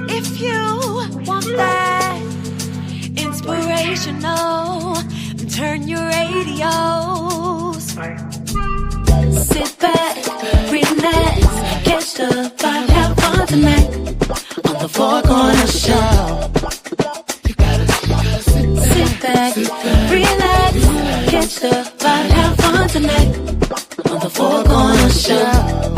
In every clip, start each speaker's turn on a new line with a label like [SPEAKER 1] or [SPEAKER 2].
[SPEAKER 1] If you want that inspirational, turn your radios. Sit back, relax, catch the vibe, have fun tonight on the Four Corner Show. Sit back, relax, catch the vibe, have fun tonight on the Four Corner Show.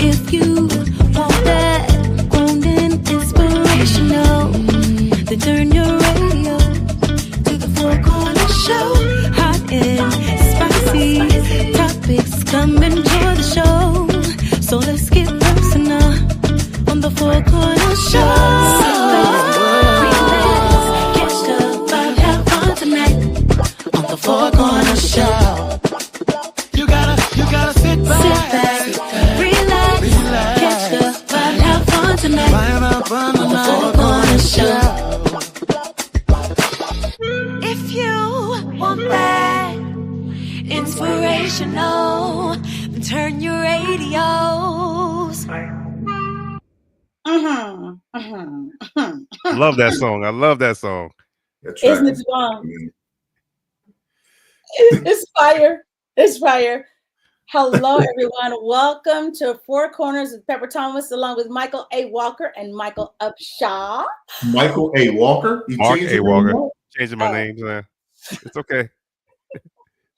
[SPEAKER 1] If you want that grown and inspirational, then turn your radio to the Four Corner Show. Hot and spicy topics, come enjoy the show. So let's get personal on the Four Corner Show. Sit back, relax, catch the vibe, have fun tonight on the Four Corner Show. You gotta sit back, relax, catch the vibe, have fun tonight on the Four Corner Show. If you want that inspirational, then turn your radios.
[SPEAKER 2] Love that song. I love that song.
[SPEAKER 3] Isn't it fun? It's fire. It's fire. Hello, everyone. Welcome to Four Corners with Pepper Thomas, along with Michael A. Walker and Michael Upshaw.
[SPEAKER 4] Michael A. Walker?
[SPEAKER 2] Mark A. Walker. Changing my name. It's okay.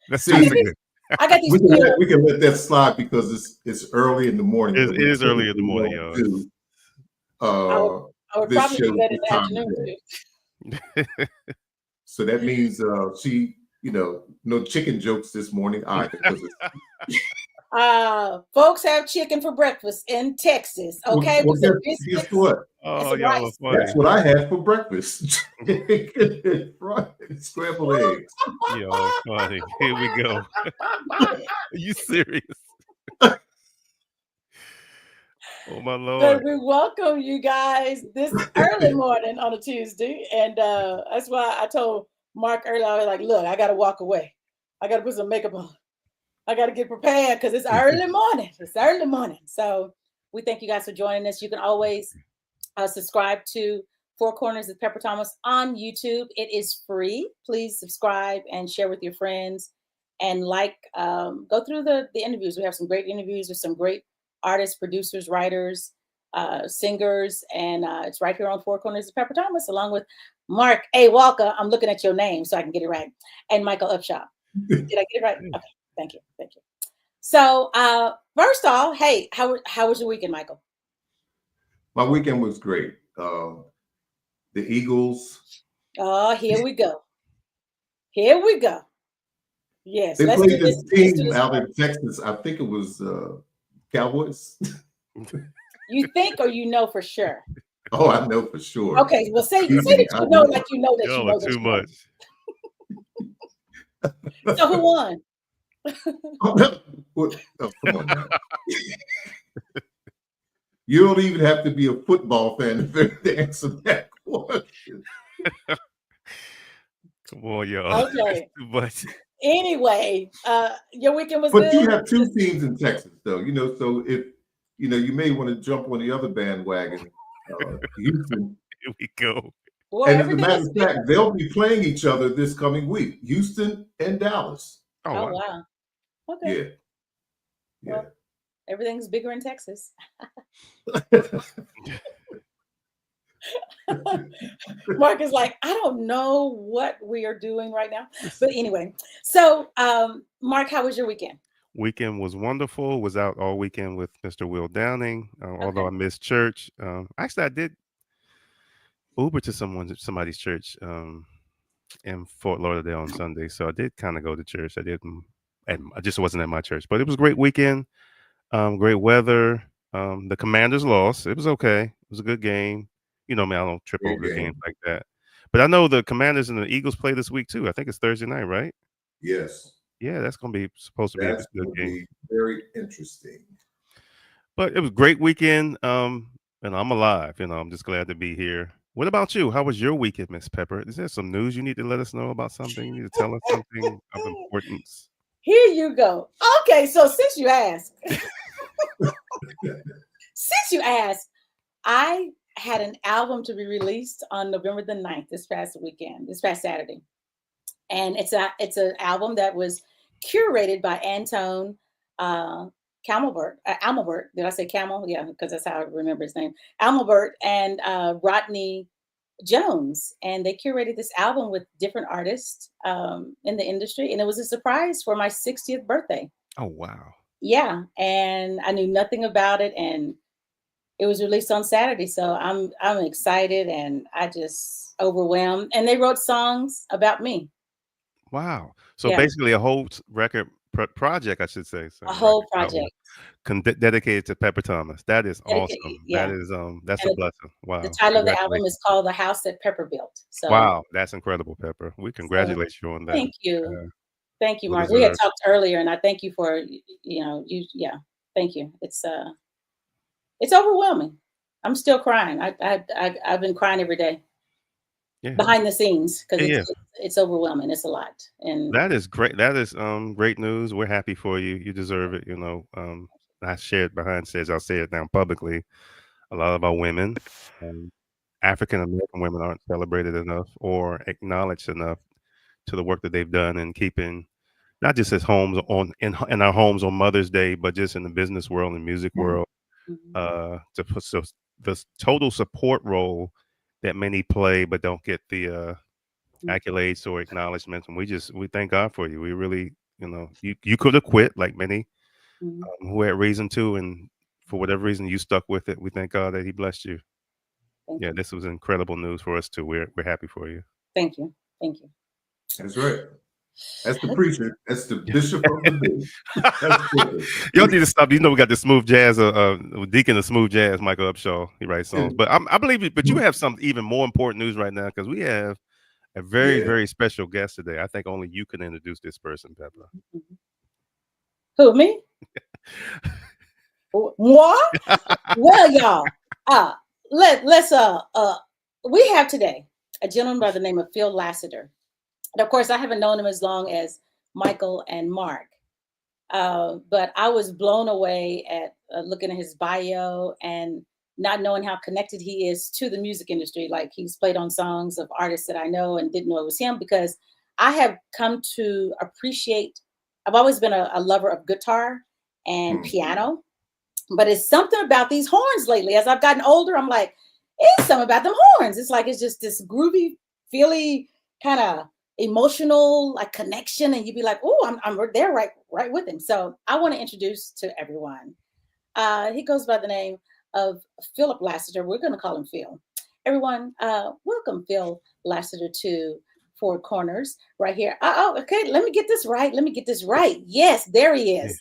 [SPEAKER 2] That's good.
[SPEAKER 3] I got these.
[SPEAKER 4] We can let that slide because it's early in the morning.
[SPEAKER 2] It is early in the morning, y'all.
[SPEAKER 3] I would probably do that in the afternoon too.
[SPEAKER 4] So that means she, no chicken jokes this morning. All right, because
[SPEAKER 3] folks have chicken for breakfast in Texas. Okay,
[SPEAKER 4] well, guess what?
[SPEAKER 2] Oh, y'all are funny.
[SPEAKER 4] That's what I had for breakfast. Scrambled eggs.
[SPEAKER 2] Y'all funny. Here we go. Are you serious? Oh my Lord.
[SPEAKER 3] But we welcome you guys this early morning on a Tuesday. And that's why I told Mark earlier, I was like, look, I got to walk away. I got to put some makeup on. I got to get prepared because it's early morning. It's early morning. So we thank you guys for joining us. You can always subscribe to Four Corners with Pepper Thomas on YouTube. It is free. Please subscribe and share with your friends and go through the interviews. We have some great interviews with some great artists, producers, writers, singers, and it's right here on Four Corners of Pepper Thomas, along with Mark A. Walker. I'm looking at your name so I can get it right. And Michael Upshaw. Did I get it right? Okay. Thank you. So first off, hey, how was your weekend, Michael?
[SPEAKER 4] My weekend was great. The Eagles.
[SPEAKER 3] Oh, here we go. Yes.
[SPEAKER 4] They played this team out in Texas. I think it was Cowboys.
[SPEAKER 3] You think or you know for sure?
[SPEAKER 4] Oh, I know for sure.
[SPEAKER 3] Okay, well say that you know like you know that you know
[SPEAKER 2] too much.
[SPEAKER 3] So who won?
[SPEAKER 4] Come on now. You don't even have to be a football fan to answer that question.
[SPEAKER 2] Come on, y'all.
[SPEAKER 3] Okay.
[SPEAKER 2] But
[SPEAKER 3] anyway, your weekend was
[SPEAKER 4] good.
[SPEAKER 3] But
[SPEAKER 4] you have two teams in Texas, though. So if you may want to jump on the other bandwagon. Houston.
[SPEAKER 2] Here we go.
[SPEAKER 3] Well,
[SPEAKER 4] and as a matter of fact, they'll be playing each other this coming week. Houston and Dallas.
[SPEAKER 3] Oh wow. Okay.
[SPEAKER 4] Yeah.
[SPEAKER 3] Well, everything's bigger in Texas. Mark is like, I don't know what we are doing right now. But anyway, so Mark, how was your weekend?
[SPEAKER 2] Weekend was wonderful. Was out all weekend with Mr. Will Downing. Although I missed church. Actually, I did Uber to somebody's church in Fort Lauderdale on Sunday. So I did kind of go to church. I just wasn't at my church. But it was a great weekend. Great weather. The Commanders lost. It was okay. It was a good game. You know me, I don't trip over games like that. But I know the Commanders and the Eagles play this week too. I think it's Thursday night, right?
[SPEAKER 4] Yes.
[SPEAKER 2] Yeah, that's going to be supposed to be a good game.
[SPEAKER 4] Very interesting.
[SPEAKER 2] But it was a great weekend. And I'm alive. I'm just glad to be here. What about you? How was your weekend, Miss Pepper? Is there some news you need to let us know about something? You need to tell us something of importance.
[SPEAKER 3] Here you go. Okay, so since you asked, I had an album to be released on November the 9th, this past Saturday. And it's an album that was curated by Antone Amelbert. Did I say Camel? Yeah, because that's how I remember his name. Amelbert and Rodney Jones, and they curated this album with different artists in the industry, and it was a surprise for my 60th birthday.
[SPEAKER 2] Oh wow!
[SPEAKER 3] Yeah, and I knew nothing about it, and it was released on Saturday, so I'm excited, and I just overwhelmed. And they wrote songs about me.
[SPEAKER 2] Wow! So
[SPEAKER 3] Yeah,
[SPEAKER 2] basically, a whole record project, I should say. So
[SPEAKER 3] a
[SPEAKER 2] record
[SPEAKER 3] whole
[SPEAKER 2] album
[SPEAKER 3] project
[SPEAKER 2] dedicated to Pepper Thomas. That is
[SPEAKER 3] dedicated.
[SPEAKER 2] awesome.
[SPEAKER 3] Yeah,
[SPEAKER 2] That's a
[SPEAKER 3] and
[SPEAKER 2] blessing.
[SPEAKER 3] the
[SPEAKER 2] Wow!
[SPEAKER 3] title of the album
[SPEAKER 2] Congratulations.
[SPEAKER 3] is called "The House That Pepper Built." So,
[SPEAKER 2] Wow, that's incredible, Pepper. We
[SPEAKER 3] so
[SPEAKER 2] congratulate you on that.
[SPEAKER 3] thank you.
[SPEAKER 2] Uh,
[SPEAKER 3] Thank you,
[SPEAKER 2] well
[SPEAKER 3] Mark. We had
[SPEAKER 2] deserved.
[SPEAKER 3] talked earlier, and I thank you for yeah. Thank you. It's overwhelming. I'm still crying. I've been crying every day
[SPEAKER 2] Yeah,
[SPEAKER 3] behind the scenes because
[SPEAKER 2] yeah, yeah.
[SPEAKER 3] it's overwhelming. It's a lot, and
[SPEAKER 2] That is great. That is great news. We're happy for you. You deserve it. I shared behind stage. I'll say it now publicly. A lot of our women, um, African American women, aren't celebrated enough or acknowledged enough to the work that they've done in keeping not just as homes in our homes on Mother's Day, but just in the business world and music world.
[SPEAKER 3] Mhm.
[SPEAKER 2] To put so the total support role that many play, but don't get the accolades or acknowledgments. And we thank God for you. We really, you could have quit like many
[SPEAKER 3] Mhm.
[SPEAKER 2] who had reason to, and for whatever reason you stuck with it. We thank God that He blessed you.
[SPEAKER 3] Thank
[SPEAKER 2] Yeah,
[SPEAKER 3] you.
[SPEAKER 2] this was incredible news for us too. We're happy for you.
[SPEAKER 3] Thank you. Thank you.
[SPEAKER 4] That's right. That's the preacher. That's the bishop of the day. That's
[SPEAKER 2] Y'all need to stop. We got the smooth jazz, Deacon of smooth jazz, Michael Upshaw. He writes songs, but I believe you. But you have some even more important news right now because we have a very,
[SPEAKER 4] Yeah.
[SPEAKER 2] very special guest today. I think only you can introduce this person, Pepper.
[SPEAKER 3] Mhm. Who, me? Moi? Well, y'all, let's we have today a gentleman by the name of Phil Lassiter. And of course, I haven't known him as long as Michael and Mark. But I was blown away at looking at his bio and not knowing how connected he is to the music industry. Like he's played on songs of artists that I know and didn't know it was him because I have come to appreciate. I've always been a lover of guitar and piano, but it's something about these horns lately. As I've gotten older, I'm like, it's something about them horns. It's like it's just this groovy, feely kind of emotional like connection, and you'd be like, oh, I'm there right with him. So I want to introduce to everyone. He goes by the name of Philip Lassiter. We're going to call him Phil. Everyone, welcome Phil Lassiter to Four Corners right here. Oh, okay. Let me get this right. Yes, there he is.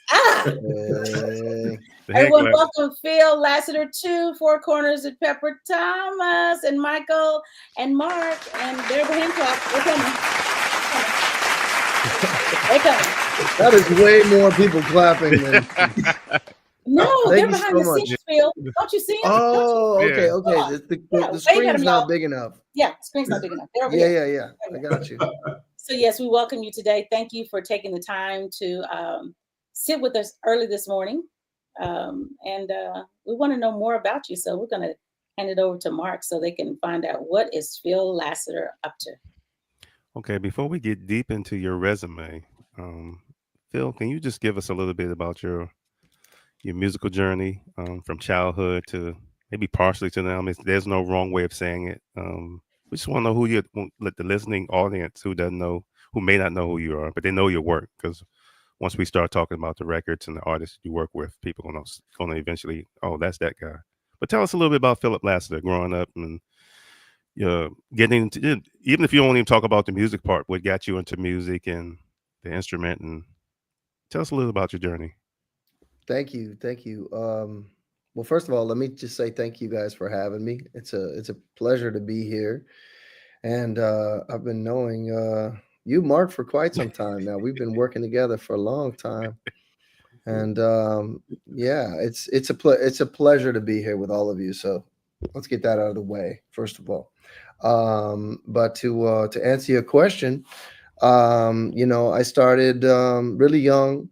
[SPEAKER 3] Everyone, welcome Phil Lassiter to Four Corners with Pepper Thomas and Michael and Mark. And there's the hand clap. They're coming. They're coming.
[SPEAKER 5] That is way more people clapping than.
[SPEAKER 3] No, they're behind the scenes, Phil. Don't you see them?
[SPEAKER 5] Oh, okay.
[SPEAKER 3] Yeah.
[SPEAKER 5] The screen's not big enough.
[SPEAKER 3] Yeah, the screen's not big enough. They're over
[SPEAKER 5] Yeah. I got you.
[SPEAKER 3] So yes, we welcome you today. Thank you for taking the time to sit with us early this morning. And we want to know more about you. So we're going to hand it over to Mark so they can find out what is Phil Lassiter up to.
[SPEAKER 2] Okay, before we get deep into your resume, Phil, can you just give us a little bit about your musical journey from childhood to maybe partially to now? There's no wrong way of saying it. We just want to know who you let the listening audience who may not know who you are, but they know your work, because once we start talking about the records and the artists you work with, people are going to eventually, oh, that's that guy. But tell us a little bit about Philip Lassiter growing up and getting into, even if you don't even talk about the music part, what got you into music and the instrument, and tell us a little about your journey.
[SPEAKER 5] Thank you. Well, first of all, let me just say thank you guys for having me. It's a pleasure to be here, and I've been knowing you, Mark, for quite some time now. We've been working together for a long time, and yeah, it's a pleasure to be here with all of you. So let's get that out of the way first of all. But to answer your question, I started really young.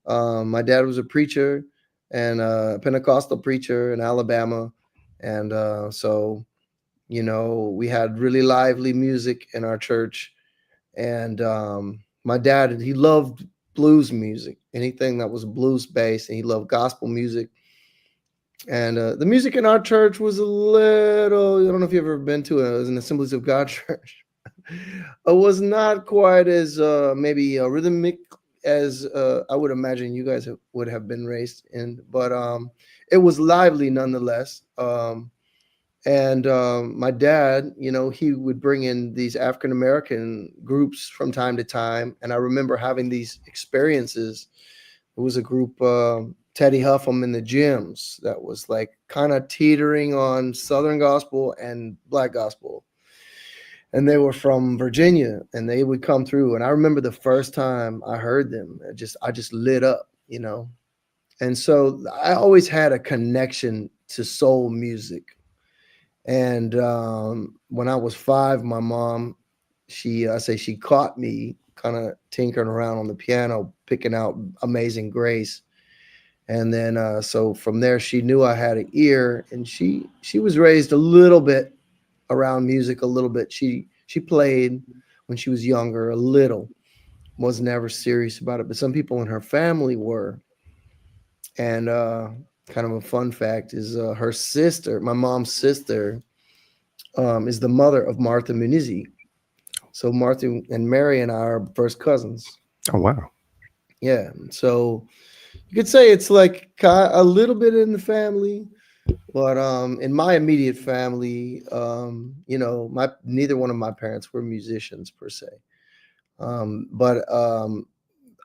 [SPEAKER 5] My dad was a preacher and a Pentecostal preacher in Alabama, and so we had really lively music in our church. And my dad, he loved blues music, anything that was blues based, and he loved gospel music. And the music in our church was a little, I don't know if you've ever been to it, it was an Assemblies of God church. It was not quite as maybe rhythmic as I would imagine you guys would have been raised in, but it was lively nonetheless. And my dad, he would bring in these African American groups from time to time, and I remember having these experiences. It was a group, Teddy Huffam in the Gyms, that was like kind of teetering on Southern gospel and Black gospel. And they were from Virginia, and they would come through. And I remember the first time I heard them, I just lit up, And so I always had a connection to soul music. And when I was 5, my mom, she caught me kind of tinkering around on the piano, picking out Amazing Grace. And then so from there, she knew I had an ear, and she was raised a little bit around music, a little bit. She played when she was younger, a little, was never serious about it. But some people in her family were. And kind of a fun fact is her sister, my mom's sister, is the mother of Martha Munizzi. So Martha and Mary and I are first cousins.
[SPEAKER 2] Oh, wow.
[SPEAKER 5] Yeah. So you could say it's like a little bit in the family, but in my immediate family, neither one of my parents were musicians per se. But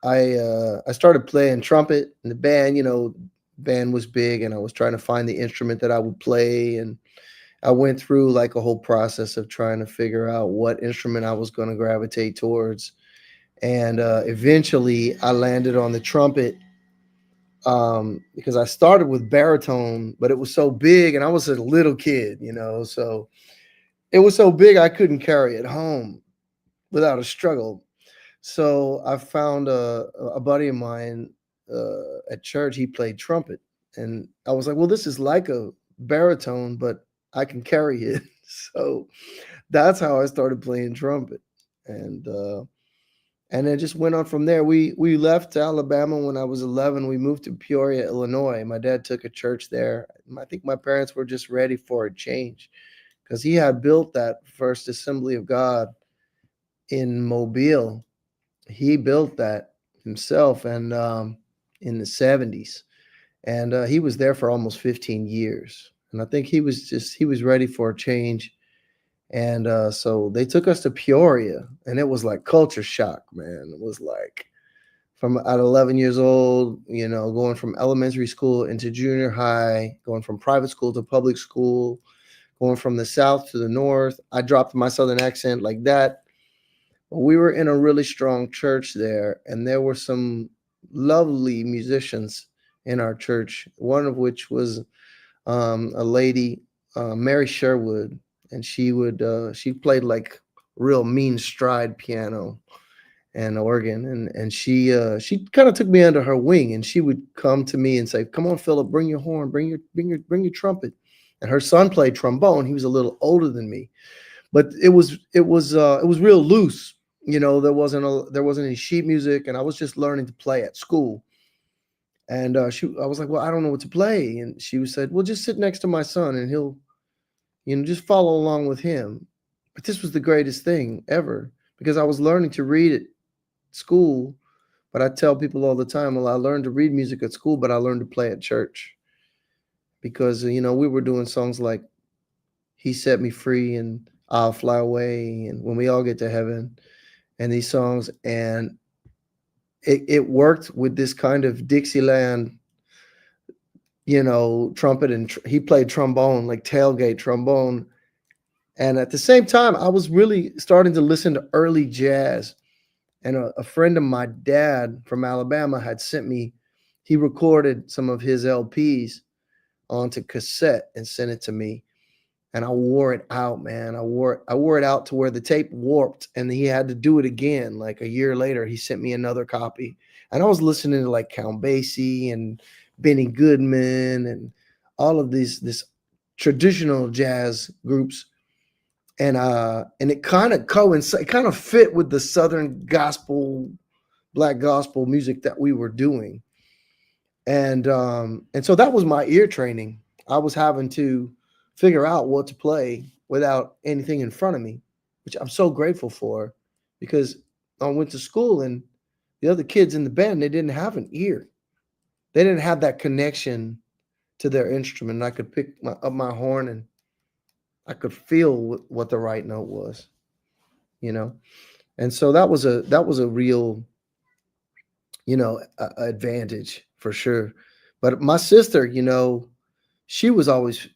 [SPEAKER 5] I started playing trumpet in the band. Band was big, and I was trying to find the instrument that I would play, and I went through like a whole process of trying to figure out what instrument I was going to gravitate towards. And eventually I landed on the trumpet, because I started with baritone, but it was so big, and I was a little kid, so it was so big I couldn't carry it home without a struggle. So I found a buddy of mine at church. He played trumpet, and I was like, well, this is like a baritone, but I can carry it. So that's how I started playing trumpet. And it just went on from there. We left Alabama when I was 11. We moved to Peoria, Illinois. My dad took a church there. I think my parents were just ready for a change, because he had built that first Assembly of God in Mobile. He built that himself, and in the 70s. And he was there for almost 15 years. And I think he was ready for a change. And so they took us to Peoria, and it was like culture shock, man. It was like from at 11 years old, going from elementary school into junior high, going from private school to public school, going from the South to the North. I dropped my Southern accent like that. We were in a really strong church there, and there were some lovely musicians in our church, one of which was a lady, Mary Sherwood, and she played like real mean stride piano and organ, and she kind of took me under her wing, and she would come to me and say, "Come on, Philip, bring your horn, bring your trumpet." And her son played trombone. He was a little older than me, but it was real loose. There wasn't any sheet music, and I was just learning to play at school. And I was like, well, I don't know what to play. And she said, well, just sit next to my son, and he'll, just follow along with him. But this was the greatest thing ever, because I was learning to read at school. But I tell people all the time, well, I learned to read music at school, but I learned to play at church, because, we were doing songs like He Set Me Free and I'll Fly Away and When We All Get to Heaven, and these songs. And it worked with this kind of Dixieland, trumpet, and he played trombone, like tailgate trombone. And at the same time, I was really starting to listen to early jazz. And a friend of my dad from Alabama had sent me, he recorded some of his LPs onto cassette and sent it to me. and I wore it out, man. I wore it out to where the tape warped, and he had to do it again. Like a year later, he sent me another copy, and I was listening to like Count Basie and Benny Goodman and all of this traditional jazz groups, and it kind of coincided, kind of fit with the Southern gospel, black gospel music that we were doing, and so that was my ear training. I was having to figure out what to play without anything in front of me, which I'm so grateful for, because I went to school and the other kids in the band, they didn't have an ear. They didn't have that connection to their instrument. I could pick up my horn and I could feel what the right note was, you know? And so that was a real, advantage for sure. But my sister, she was always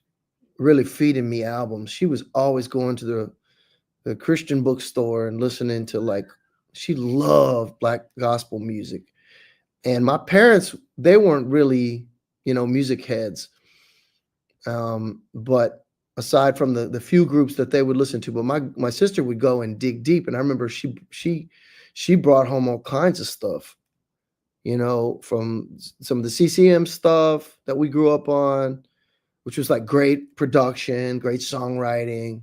[SPEAKER 5] really feeding me albums. She was always going to the Christian bookstore and listening to she loved black gospel music. And my parents, they weren't really, music heads. But aside from the few groups that they would listen to, but my sister would go and dig deep. And I remember she brought home all kinds of stuff, from some of the CCM stuff that we grew up on, which was like great production, great songwriting,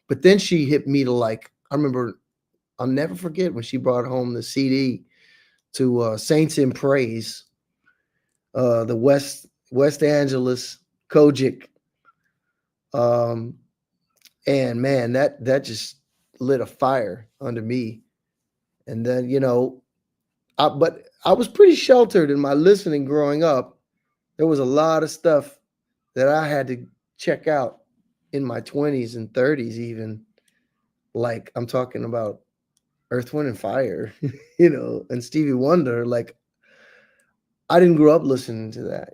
[SPEAKER 5] But then she hit me to I remember, I'll never forget when she brought home the CD to Saints in Praise, the West Angeles Kojic. And man, that just lit a fire under me. And then, but I was pretty sheltered in my listening growing up. There was a lot of stuff that I had to check out in my 20s and 30s, even. Like I'm talking about Earth, Wind and Fire, and Stevie Wonder. I didn't grow up listening to that,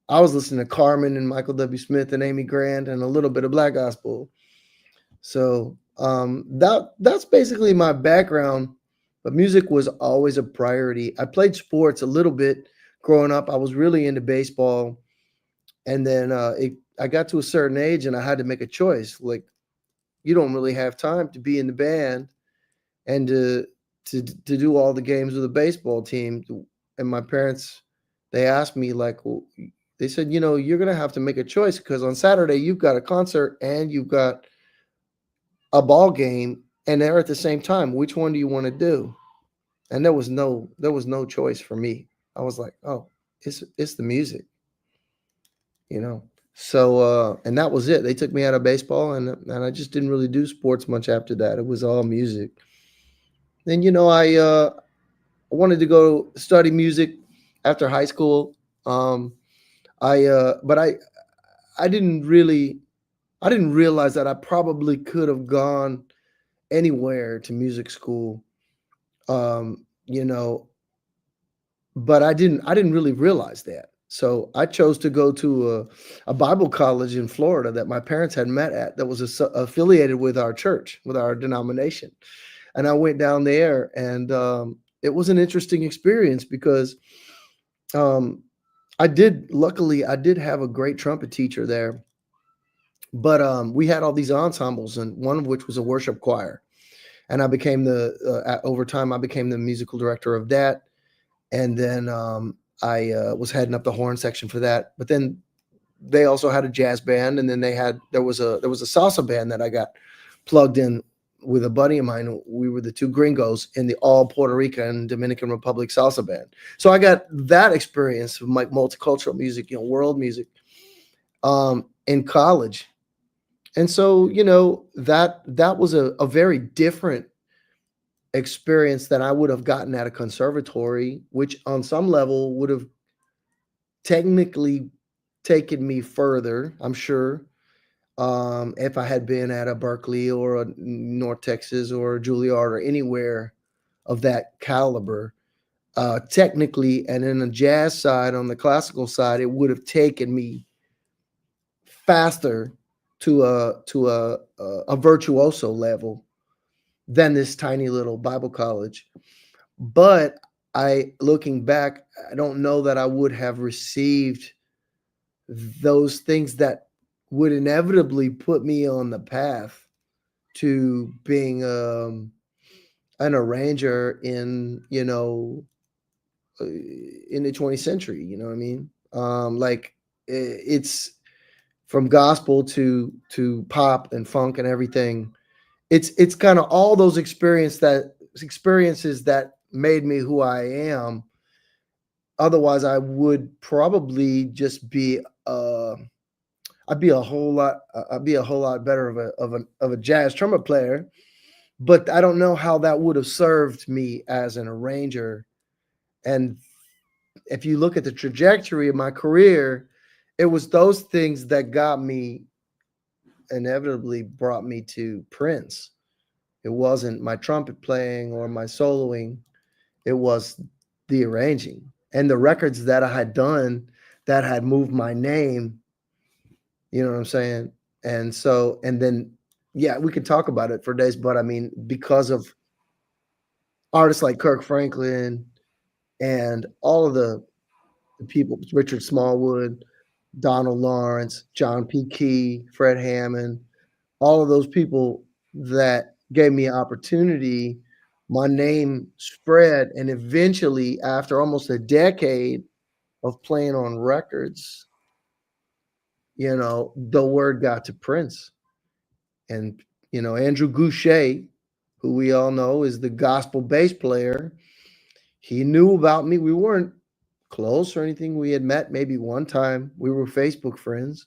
[SPEAKER 5] I was listening to Carmen and Michael W. Smith and Amy Grant and a little bit of black gospel. So that's basically my background, but music was always a priority. I played sports a little bit growing up. I was really into baseball. And then I got to a certain age and I had to make a choice. You don't really have time to be in the band and to do all the games with the baseball team. And my parents, they asked me they said, you're going to have to make a choice because on Saturday you've got a concert and you've got a ball game and they're at the same time. Which one do you want to do? And there was no choice for me. I was like, oh, it's the music. So and that was it. They took me out of baseball and I just didn't really do sports much after that. It was all music. Then I wanted to go study music after high school. But I didn't realize that I probably could have gone anywhere to music school. But I didn't really realize that. So I chose to go to a Bible college in Florida that my parents had met at that was affiliated with our church, with our denomination. And I went down there and it was an interesting experience because luckily I did have a great trumpet teacher there, but we had all these ensembles and one of which was a worship choir. And I became over time, I became the musical director of that. And then I was heading up the horn section for that. But then they also had a jazz band, and then there was a salsa band that I got plugged in with a buddy of mine. We were the two gringos in the all Puerto Rican Dominican Republic salsa band. So I got that experience of multicultural music, world music, in college. And so, that was a very different experience than I would have gotten at a conservatory, which on some level would have technically taken me further, I'm sure, if I had been at a Berkeley or a North Texas or a Juilliard or anywhere of that caliber. Technically, and in the jazz side, on the classical side, it would have taken me faster to a virtuoso level than this tiny little Bible college. But looking back, I don't know that I would have received those things that would inevitably put me on the path to being an arranger in, in the 20th century. You know what I mean? Like it's from gospel to pop and funk and everything. It's kind of all those experiences that made me who I am. Otherwise, I would probably just be I'd be a whole lot better of a jazz trumpet player. But I don't know how that would have served me as an arranger. And if you look at the trajectory of my career, it was those things that inevitably brought me to Prince. It wasn't my trumpet playing or my soloing. It was the arranging and the records that I had done that had moved my name. You know what I'm saying? And so, and then, yeah, we could talk about it for days, but I mean, because of artists like Kirk Franklin and all of the people, Richard Smallwood, Donald Lawrence, John P. Key, Fred Hammond, all of those people that gave me opportunity, my name spread. And eventually, after almost a decade of playing on records, the word got to Prince. And, Andrew Goucher, who we all know is the gospel bass player, he knew about me. We weren't close or anything. We had met maybe one time. We were Facebook friends,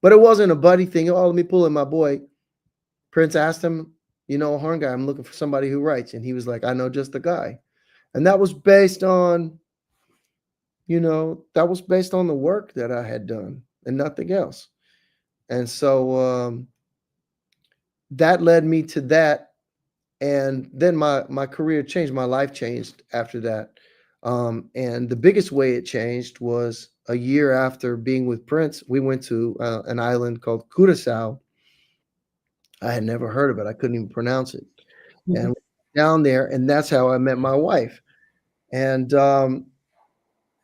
[SPEAKER 5] but it wasn't a buddy thing. Oh, let me pull in my boy. Prince asked him, a horn guy, I'm looking for somebody who writes. And he was like, I know just the guy. And that was based on, the work that I had done and nothing else. And so that led me to that. And then my career changed. My life changed after that. And the biggest way it changed was a year after being with Prince. We went to an island called Curaçao. I had never heard of it. I couldn't even pronounce it. Mm-hmm. And down there, and that's how I met my wife. And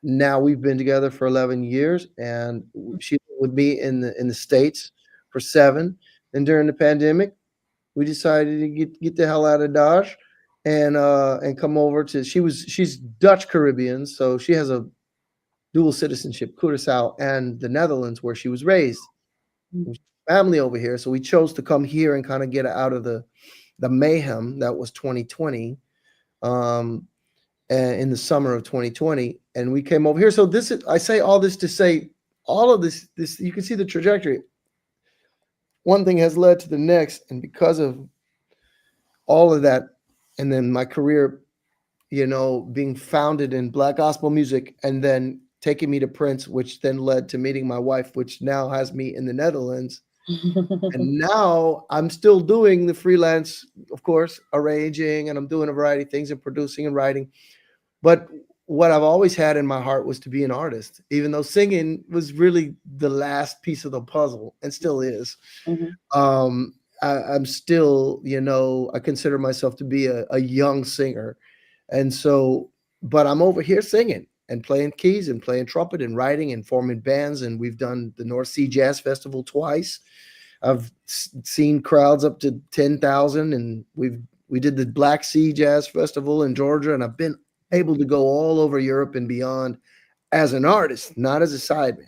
[SPEAKER 5] now we've been together for 11 years, and she was with me in the States for 7. And during the pandemic, we decided to get the hell out of Dodge and come over to. She's Dutch Caribbean, so she has a dual citizenship, Curaçao and the Netherlands, where she was raised. Family over here, so we chose to come here and kind of get out of the mayhem that was 2020, in the summer of 2020, and we came over here. So I say all this to say all of this you can see the trajectory. One thing has led to the next, and because of all of that, and then my career, being founded in Black gospel music, and then taking me to Prince, which then led to meeting my wife, which now has me in the Netherlands. And now I'm still doing the freelance, of course, arranging, and I'm doing a variety of things and producing and writing. But what I've always had in my heart was to be an artist, even though singing was really the last piece of the puzzle and still is. Mm-hmm. I'm still, I consider myself to be a young singer. And so, but I'm over here singing and playing keys and playing trumpet and writing and forming bands. And we've done the North Sea Jazz Festival twice. I've seen crowds up to 10,000, and we did the Black Sea Jazz Festival in Georgia, and I've been able to go all over Europe and beyond as an artist, not as a sideman.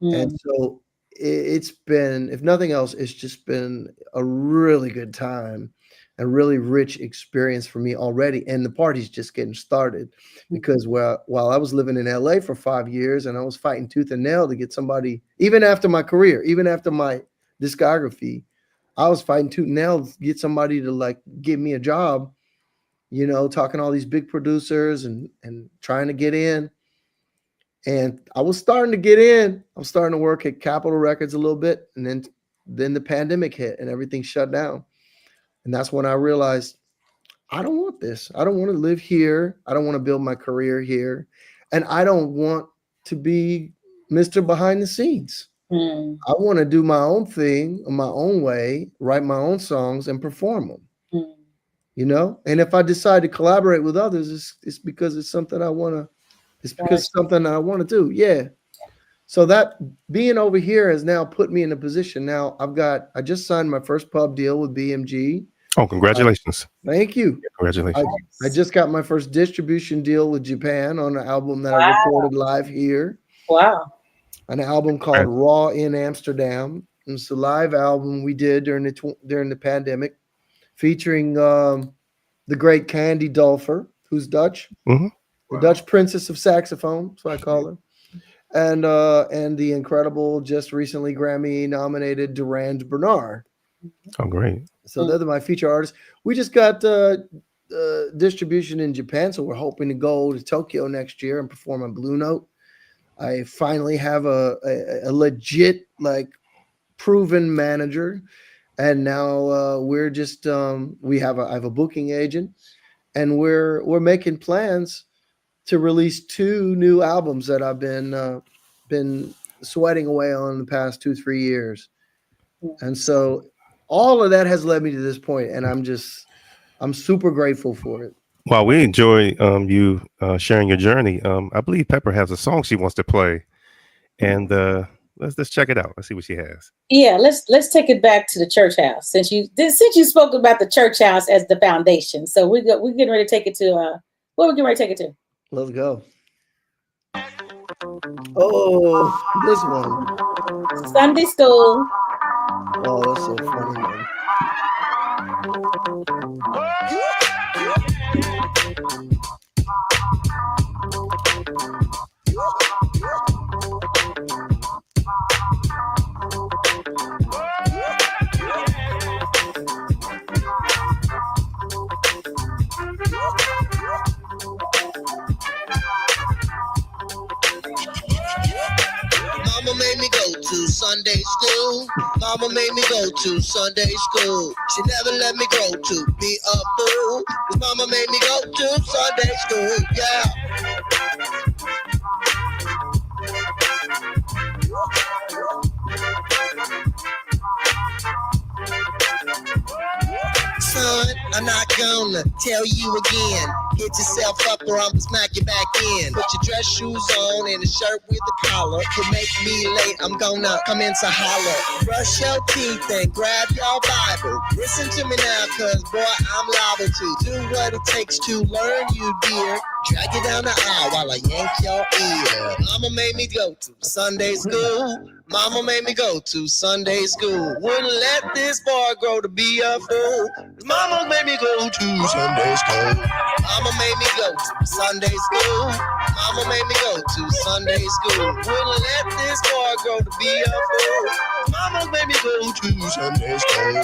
[SPEAKER 5] And so it's been, if nothing else, it's just been a really good time, a really rich experience for me already. And the party's just getting started, because while I was living in LA for 5 years and I was fighting tooth and nail to get somebody, even after my career, even after my discography, I was fighting tooth and nail to get somebody to give me a job, talking to all these big producers and trying to get in. And I was starting to get in. I was starting to work at Capitol Records a little bit. And then the pandemic hit and everything shut down. And that's when I realized, I don't want this. I don't want to live here. I don't want to build my career here. And I don't want to be Mr. Behind the Scenes. I want to do my own thing in my own way, write my own songs and perform them. And if I decide to collaborate with others, it's because it's something I want to. It's because it's something I want to do. Yeah. So that being over here has now put me in a position. Now I just signed my first pub deal with BMG.
[SPEAKER 2] Oh, congratulations.
[SPEAKER 5] Thank you.
[SPEAKER 2] Congratulations.
[SPEAKER 5] I just got my first distribution deal with Japan on an album that I recorded live here.
[SPEAKER 3] Wow.
[SPEAKER 5] An album called Raw in Amsterdam. It's a live album we did during the pandemic, featuring the great Candy Dulfer, who's Dutch, the Dutch princess of saxophone, that's what I call her, and the incredible, just recently Grammy nominated Durand Bernard.
[SPEAKER 2] Oh, great!
[SPEAKER 5] So they're my feature artists. We just got distribution in Japan, so we're hoping to go to Tokyo next year and perform on Blue Note. I finally have a legit, like, proven manager, and now we're just I have a booking agent, and we're making plans to release 2 new albums that I've been sweating away on the past 2-3 years, and so all of that has led me to this point, and I'm super grateful for it.
[SPEAKER 2] Well, we enjoy you sharing your journey. I believe Pepper has a song she wants to play, and let's check it out. Let's see what she has.
[SPEAKER 3] Yeah, let's take it back to the church house since you spoke about the church house as the foundation. So we're getting ready to take it to what are we getting ready to take it to?
[SPEAKER 5] Let's go. Oh, this one.
[SPEAKER 3] Sunday school.
[SPEAKER 5] Oh, that's so funny, man.
[SPEAKER 6] Mama made me go to Sunday school. Mama made me go to Sunday school. She never let me grow to be a fool. 'Cause mama made me go to Sunday school. Yeah. Son, I'm not gonna tell you again. Hit yourself up or I'ma smack you back in. Put your dress shoes on and a shirt with a collar. You make me late, I'm gonna come in to holler. Brush your teeth and grab your Bible. Listen to me now, cause boy, I'm liable to do what it takes to learn you, dear. Drag you down the aisle while I yank your ear. Mama made me go to Sunday school. Mama made me go to Sunday school. Wouldn't let this boy grow to be a fool. Mama made me go to Sunday school. Mama made me go to Sunday school. Mama made me go to Sunday school. Wouldn't let this boy grow to be a fool. Mama made me go to Sunday school.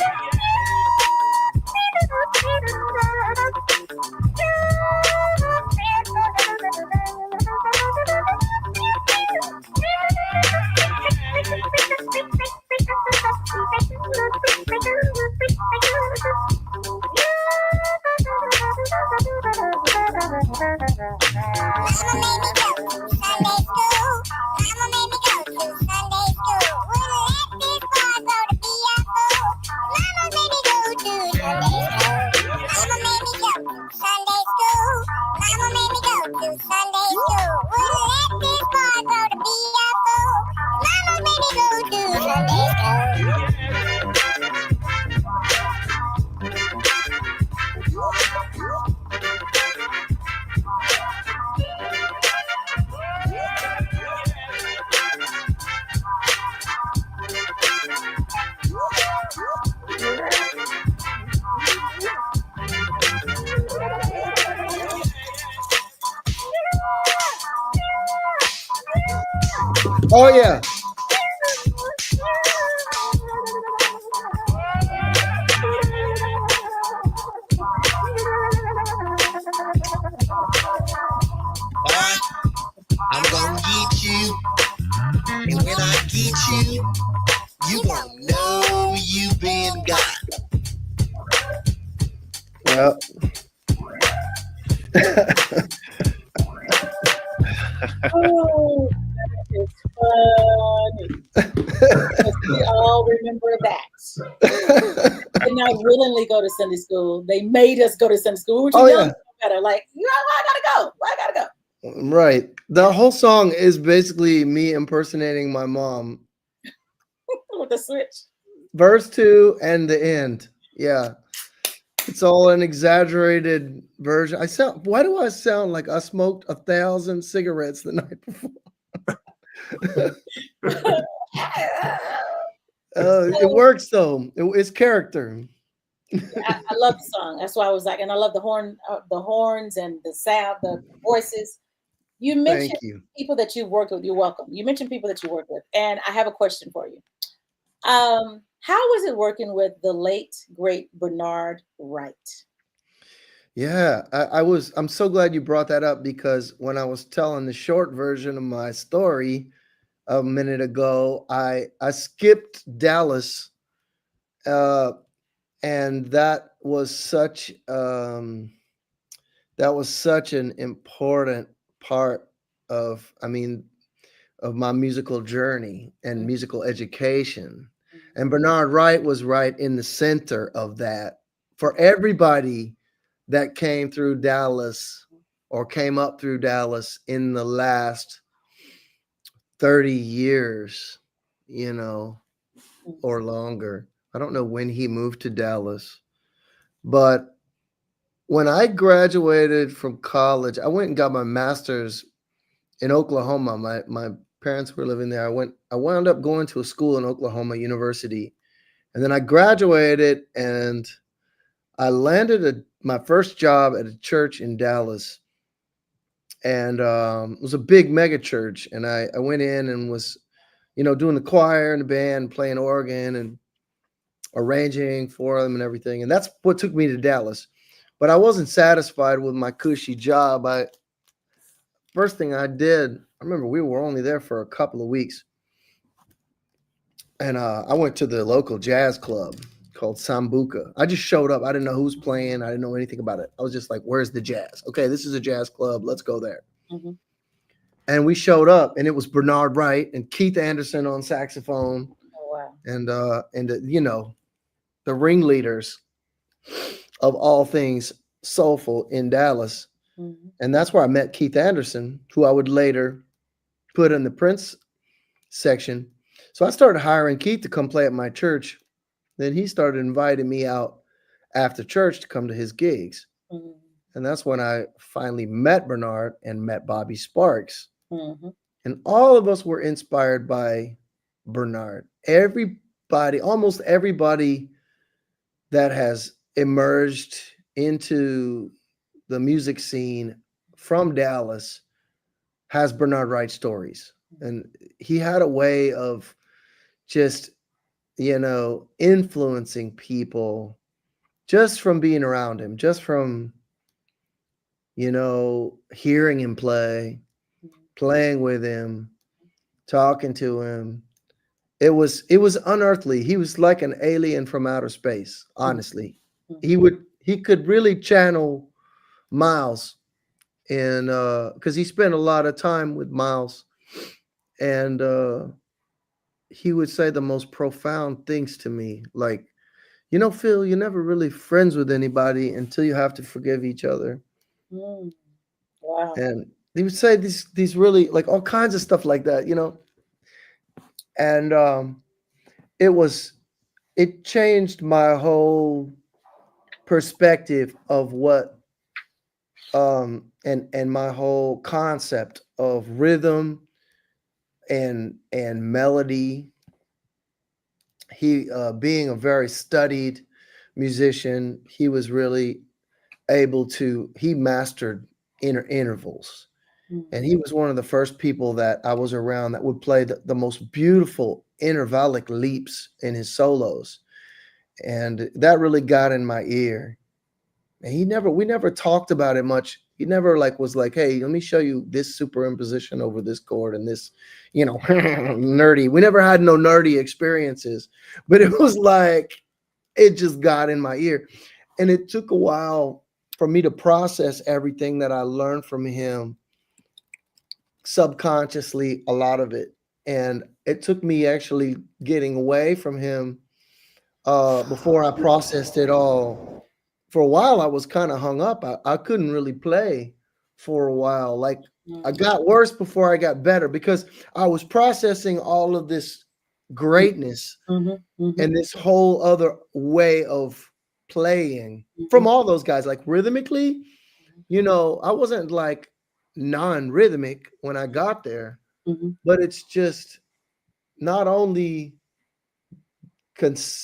[SPEAKER 5] Oh yeah.
[SPEAKER 6] I'm gonna get you, and when I get you, you won't know you've been got.
[SPEAKER 5] Yep.
[SPEAKER 3] Oh, that is funny. We all remember that. Did not willingly go to Sunday school. They made us go to Sunday school. We were too young to know better. Like, you know, I gotta go. I gotta go.
[SPEAKER 5] Right. The whole song is basically me impersonating my mom.
[SPEAKER 3] With the switch.
[SPEAKER 5] Verse 2 and the end. Yeah. It's all an exaggerated version. Why do I sound like I smoked 1,000 cigarettes the night before? It works though. It's character.
[SPEAKER 3] I love the song. That's why I was like, and I love the horns and the sound, the voices. You mentioned people that you've worked with. You're welcome. You mentioned people that you work with, and I have a question for you. How was it working with the late great Bernard Wright?
[SPEAKER 5] Yeah, I'm so glad you brought that up, because when I was telling the short version of my story a minute ago, I skipped Dallas, and that was such an important part of my musical journey and musical education. And Bernard Wright was right in the center of that for everybody that came through Dallas or came up through Dallas in the last 30 years, or longer. I don't know when he moved to Dallas, but when I graduated from college, I went and got my master's in Oklahoma. My parents were living there. I wound up going to a school in Oklahoma University, and then I graduated and I landed my first job at a church in Dallas, and it was a big mega church. And I went in and was, doing the choir and the band, playing organ and arranging for them and everything. And that's what took me to Dallas. But I wasn't satisfied with my cushy job. First thing I did, I remember we were only there for a couple of weeks, and I went to the local jazz club called Sambuca. I just showed up. I didn't know who was playing. I didn't know anything about it. I was just like, where's the jazz? Okay, this is a jazz club. Let's go there. Mm-hmm. And we showed up, and it was Bernard Wright and Keith Anderson on saxophone.
[SPEAKER 3] Oh, wow.
[SPEAKER 5] And the ringleaders of all things soulful in Dallas. Mm-hmm. And that's where I met Keith Anderson, who I would later put in the Prince section. So I started hiring Keith to come play at my church. Then he started inviting me out after church to come to his gigs. Mm-hmm. And that's when I finally met Bernard and met Bobby Sparks. Mm-hmm. And all of us were inspired by Bernard. Almost everybody that has emerged into the music scene from Dallas has Bernard Wright stories. And he had a way of just, influencing people just from being around him, just from, hearing him play, playing with him, talking to him. It was unearthly. He was like an alien from outer space, honestly. Mm-hmm. He could really channel Miles, and because he spent a lot of time with Miles, and he would say the most profound things to me, like, Phil, you're never really friends with anybody until you have to forgive each other. Mm. Wow. And he would say these really, like, all kinds of stuff like that, and it changed my whole perspective of what and my whole concept of rhythm and melody. He being a very studied musician, he was really able to, he mastered intervals. Mm-hmm. And he was one of the first people that I was around that would play the most beautiful intervallic leaps in his solos. And that really got in my ear. And we never talked about it much. He never was like, hey, let me show you this superimposition over this chord and this, nerdy. We never had no nerdy experiences, but it was like, it just got in my ear. And it took a while for me to process everything that I learned from him subconsciously, a lot of it. And it took me actually getting away from him before I processed it all. For a while, I was kind of hung up. I couldn't really play for a while. Like I
[SPEAKER 3] Mhm.
[SPEAKER 5] got worse before I got better because I was processing all of this greatness
[SPEAKER 3] Mhm. Mhm.
[SPEAKER 5] and this whole other way of playing from
[SPEAKER 3] Mhm.
[SPEAKER 5] all those guys. Like rhythmically, I wasn't like non-rhythmic when I got there,
[SPEAKER 3] Mhm.
[SPEAKER 5] but it's just not only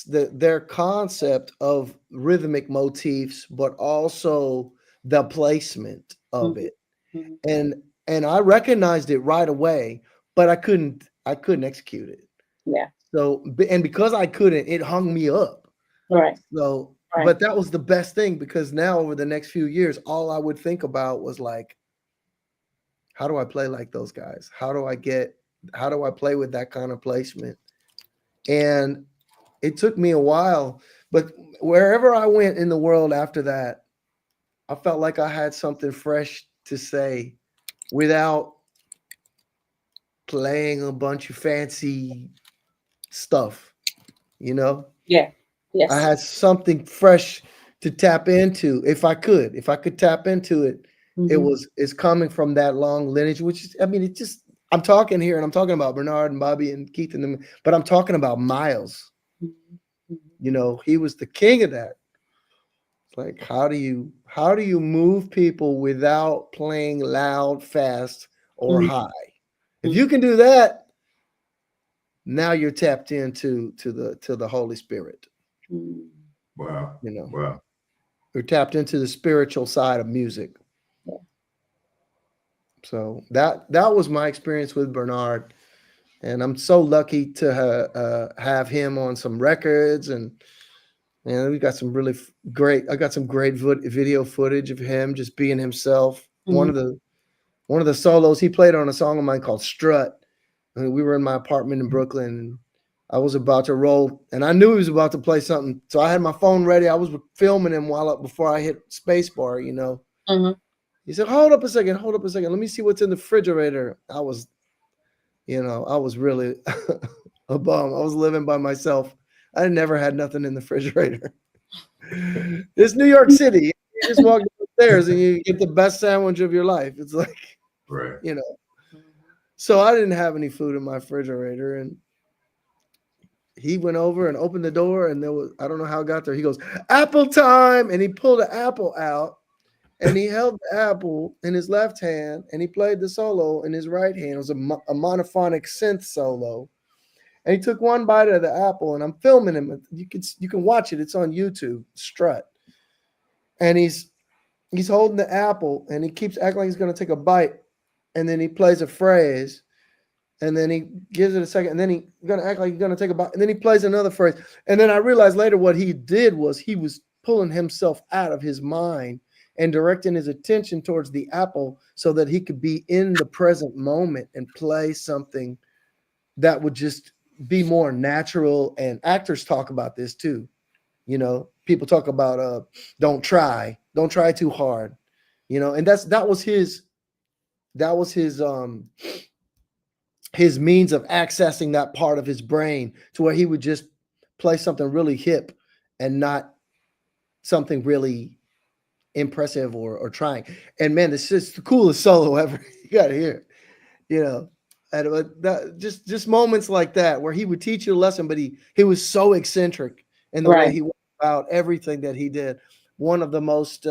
[SPEAKER 5] their concept of rhythmic motifs, but also the placement of
[SPEAKER 3] Mhm.
[SPEAKER 5] it.
[SPEAKER 3] Mhm.
[SPEAKER 5] And I recognized it right away, but I couldn't execute it.
[SPEAKER 3] Yeah.
[SPEAKER 5] So and because I couldn't, it hung me up.
[SPEAKER 3] Right.
[SPEAKER 5] So,
[SPEAKER 3] Right.
[SPEAKER 5] but that was the best thing because now over the next few years, all I would think about was like, how do I play like those guys? How do I play with that kind of placement? And it took me a while, but wherever I went in the world after that, I felt like I had something fresh to say without playing a bunch of fancy stuff, you know?
[SPEAKER 3] Yeah. Yes.
[SPEAKER 5] I had something fresh to tap into if I could tap into it.
[SPEAKER 3] Mhm.
[SPEAKER 5] It's coming from that long lineage, which is, I mean, it just, I'm talking here and I'm talking about Bernard and Bobby and Keith and them, but I'm talking about Miles.
[SPEAKER 3] Mhm. Mhm.
[SPEAKER 5] He was the king of that. It's like, how do you move people without playing loud, fast, or
[SPEAKER 3] Mhm.
[SPEAKER 5] high? If you can do that, now you're tapped into to the Holy Spirit.
[SPEAKER 3] Mhm.
[SPEAKER 4] Wow.
[SPEAKER 5] You know,
[SPEAKER 4] Wow.
[SPEAKER 5] you're tapped into the spiritual side of music.
[SPEAKER 3] Yeah.
[SPEAKER 5] So that was my experience with Bernard, and I'm so lucky to have him on some records, and we got some really great. I got some great video footage of him just being himself.
[SPEAKER 3] Mhm.
[SPEAKER 5] One of the solos he played on a song of mine called Strut. And we were in my apartment in Brooklyn. And I was about to roll, and I knew he was about to play something, so I had my phone ready. I was filming him before I hit spacebar.
[SPEAKER 3] Mhm.
[SPEAKER 5] He said, hold up a second. Let me see what's in the refrigerator. I was really a bum. I was living by myself. I never had nothing in the refrigerator. It's New York City. You just walk downstairs and you get the best sandwich of your life. It's like,
[SPEAKER 4] Right.
[SPEAKER 5] so I didn't have any food in my refrigerator. And he went over and opened the door, and I don't know how it got there. He goes, apple time. And he pulled an apple out. And he held the apple in his left hand, and he played the solo in his right hand. It was a monophonic synth solo. And he took one bite of the apple, and I'm filming him. You can watch it. It's on YouTube. Strut. And he's holding the apple, and he keeps acting like he's going to take a bite, and then he plays a phrase, and then he gives it a second, and then he's going to act like he's going to take a bite, and then he plays another phrase. And then I realized later what he did was he was pulling himself out of his mind and directing his attention towards the apple so that he could be in the present moment and play something that would just be more natural. And actors talk about this too. People talk about don't try too hard, and that was his means of accessing that part of his brain to where he would just play something really hip and not something really impressive or trying. And man, this is the coolest solo ever. You gotta hear it, and just moments like that where he would teach you a lesson, but he was so eccentric in the way
[SPEAKER 3] Right.
[SPEAKER 5] he went about everything that he did. One of the most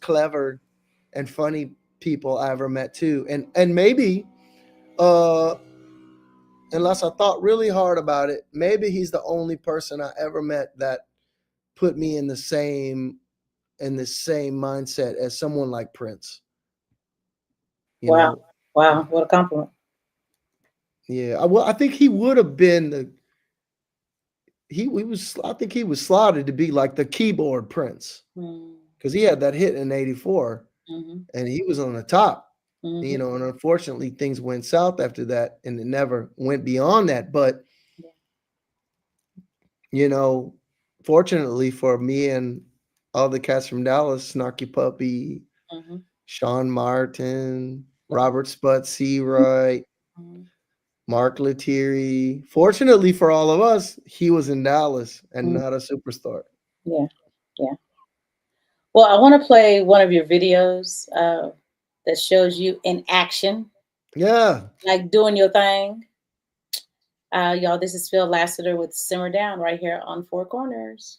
[SPEAKER 5] clever and funny people I ever met too. And maybe uh unless I thought really hard about it, maybe he's the only person I ever met that put me in the same mindset as someone like Prince. You
[SPEAKER 3] Wow.
[SPEAKER 5] know,
[SPEAKER 3] Wow. What a compliment.
[SPEAKER 5] yeah. Well, I think he would have been I think he was slotted to be like the keyboard Prince because he had that hit in '84
[SPEAKER 3] Mhm.
[SPEAKER 5] and he was on the top.
[SPEAKER 3] Mhm.
[SPEAKER 5] And unfortunately things went south after that and it never went beyond that. But fortunately for me and all the cats from Dallas, Snarky Puppy,
[SPEAKER 3] Mhm.
[SPEAKER 5] Sean Martin, Robert Sput Seawright,
[SPEAKER 3] Mhm.
[SPEAKER 5] Mark Lettieri. Fortunately for all of us, he was in Dallas and
[SPEAKER 3] Mhm.
[SPEAKER 5] not a superstar.
[SPEAKER 3] Yeah. Yeah. Well, I want to play one of your videos that shows you in action,
[SPEAKER 5] Yeah.
[SPEAKER 3] like doing your thing. Y'all, this is Phil Lassiter with Simmer Down right here on Four Corners.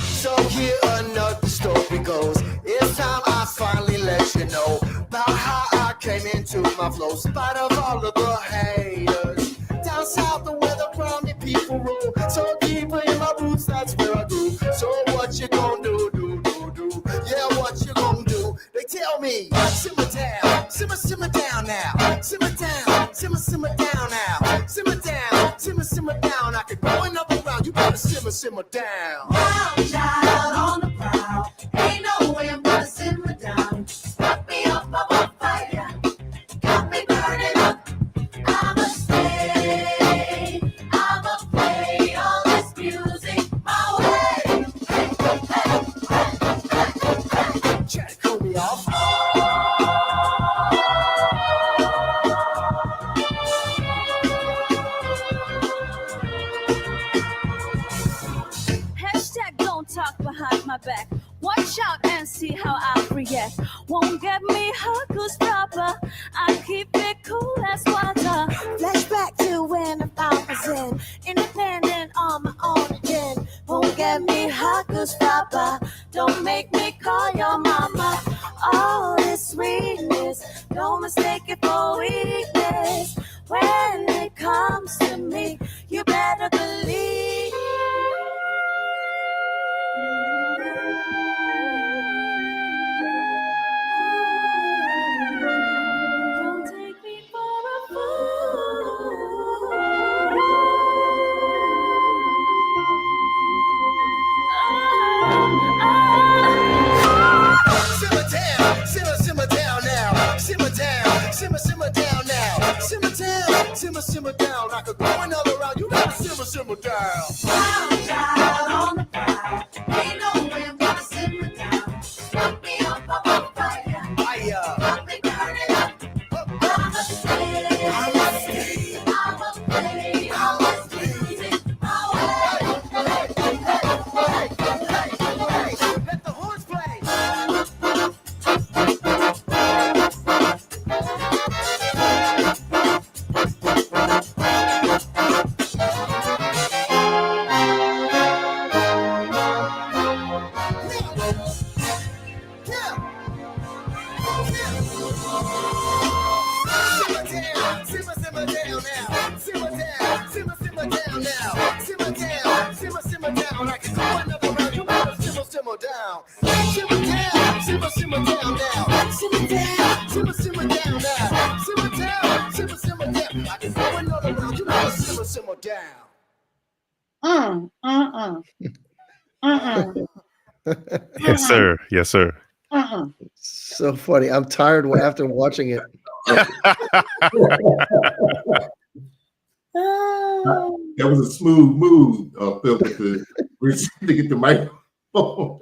[SPEAKER 6] So here another story goes. It's time I finally let you know about how I came into my flow. Spite of all of the haters. Down south, the where the crowny people roll. So deeper in my roots, that's where I grew. So what you gonna do? Yeah, what you gonna do? They tell me, simmer down, simmer down now. Simmer down, simmer down now. Simmer down. I could go another round. You gotta simmer down.
[SPEAKER 1] Child on the prowl. Ain't no way I'm gonna simmer down. Put me up above fire. Got me burning up. I'ma stay. I'ma play all this music my way.
[SPEAKER 6] Try to cool me off.
[SPEAKER 7] Hashtag don't talk behind my back. Watch out and see how I react. Won't get me hot, cause proper. I keep it cool as water. Flashback to when I was in. Independent on my own again. Won't get me hot, cause proper. Don't make me call your mama. All this sweetness, don't mistake it for weakness. When it comes to me, you better believe. Don't take me for a fool.
[SPEAKER 6] Simmer down, simmer down now. Simmer down, simmer down now. Simmer down. I could go another round. You gotta simmer down.
[SPEAKER 1] Child on the prowl. Ain't no way I'm gonna simmer down. Put me up above fire. Got me burning up. I'ma stay. I'ma play all this music my way.
[SPEAKER 6] Let the horns play. Simmer down now. Simmer down now. Simmer down. I can go another round. You better simmer down. Simmer down. Simmer down now. Simmer down now. Simmer down. I can go another round. You better simmer down.
[SPEAKER 2] Yes, sir. Yes, sir.
[SPEAKER 5] So funny. I'm tired after watching it.
[SPEAKER 4] That was a smooth move, Phil, to get the microphone.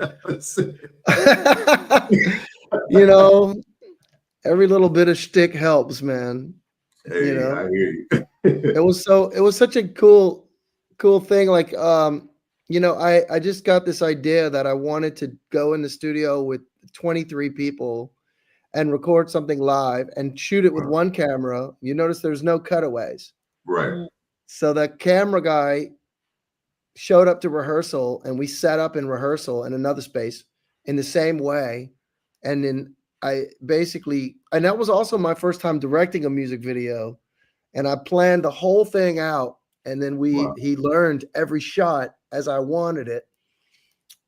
[SPEAKER 5] You know, every little bit of shtick helps, man.
[SPEAKER 4] Hey,
[SPEAKER 5] You know?
[SPEAKER 4] I hear you.
[SPEAKER 5] It was such a cool thing. Like, you know, I just got this idea that I wanted to go in the studio with 23 people and record something live and shoot it with one camera. You notice there's no cutaways.
[SPEAKER 4] Right.
[SPEAKER 5] So the camera guy showed up to rehearsal and we set up in rehearsal in another space in the same way. And then and that was also my first time directing a music video. And I planned the whole thing out. And then he learned every shot as I wanted it.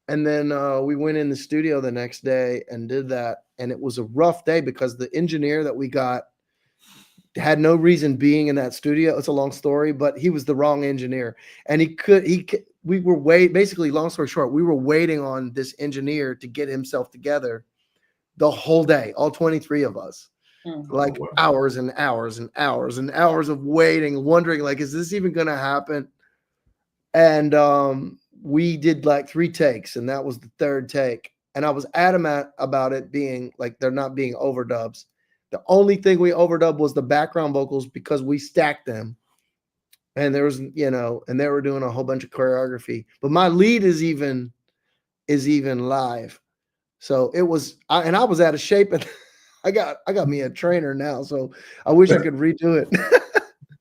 [SPEAKER 5] And then we went in the studio the next day and did that. And it was a rough day because the engineer that we got had no reason being in that studio. It's a long story, but he was the wrong engineer. And we were basically, long story short, we were waiting on this engineer to get himself together the whole day, all 23 of us. Like hours and hours and hours and hours of waiting, wondering, like, is this even going to happen? And we did like 3 takes, and that was the 3rd take. And I was adamant about it being like, they're not being overdubs. The only thing we overdubbed was the background vocals because we stacked them. And there was, and they were doing a whole bunch of choreography. But my lead is even live. So it was, I was out of shape, and I got me a trainer now. So I wish I could redo it.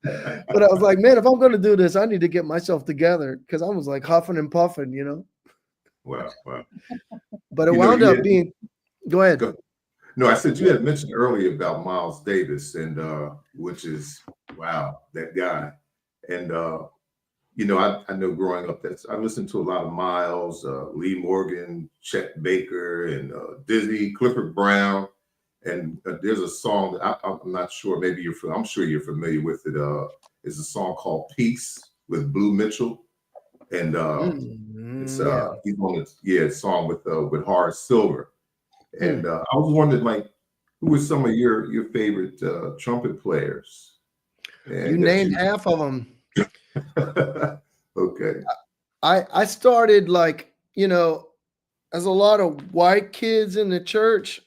[SPEAKER 5] But I was like, man, if I'm going to do this, I need to get myself together, because I was like huffing and puffing,
[SPEAKER 4] Wow.
[SPEAKER 5] But it wound up being. Go ahead.
[SPEAKER 4] No, I said you had mentioned earlier about Miles Davis, and which is, wow, that guy. And I know growing up I listened to a lot of Miles, Lee Morgan, Chet Baker, and Dizzy, Clifford Brown. And there's a song that I'm not sure, maybe I'm sure you're familiar with it. It's a song called Peace with Blue Mitchell. And it's he's on a song with Horace Silver. And I was wondering, like, who were some of your favorite trumpet players?
[SPEAKER 5] And you named half of them.
[SPEAKER 4] Okay.
[SPEAKER 5] I started, like, as a lot of white kids in the church.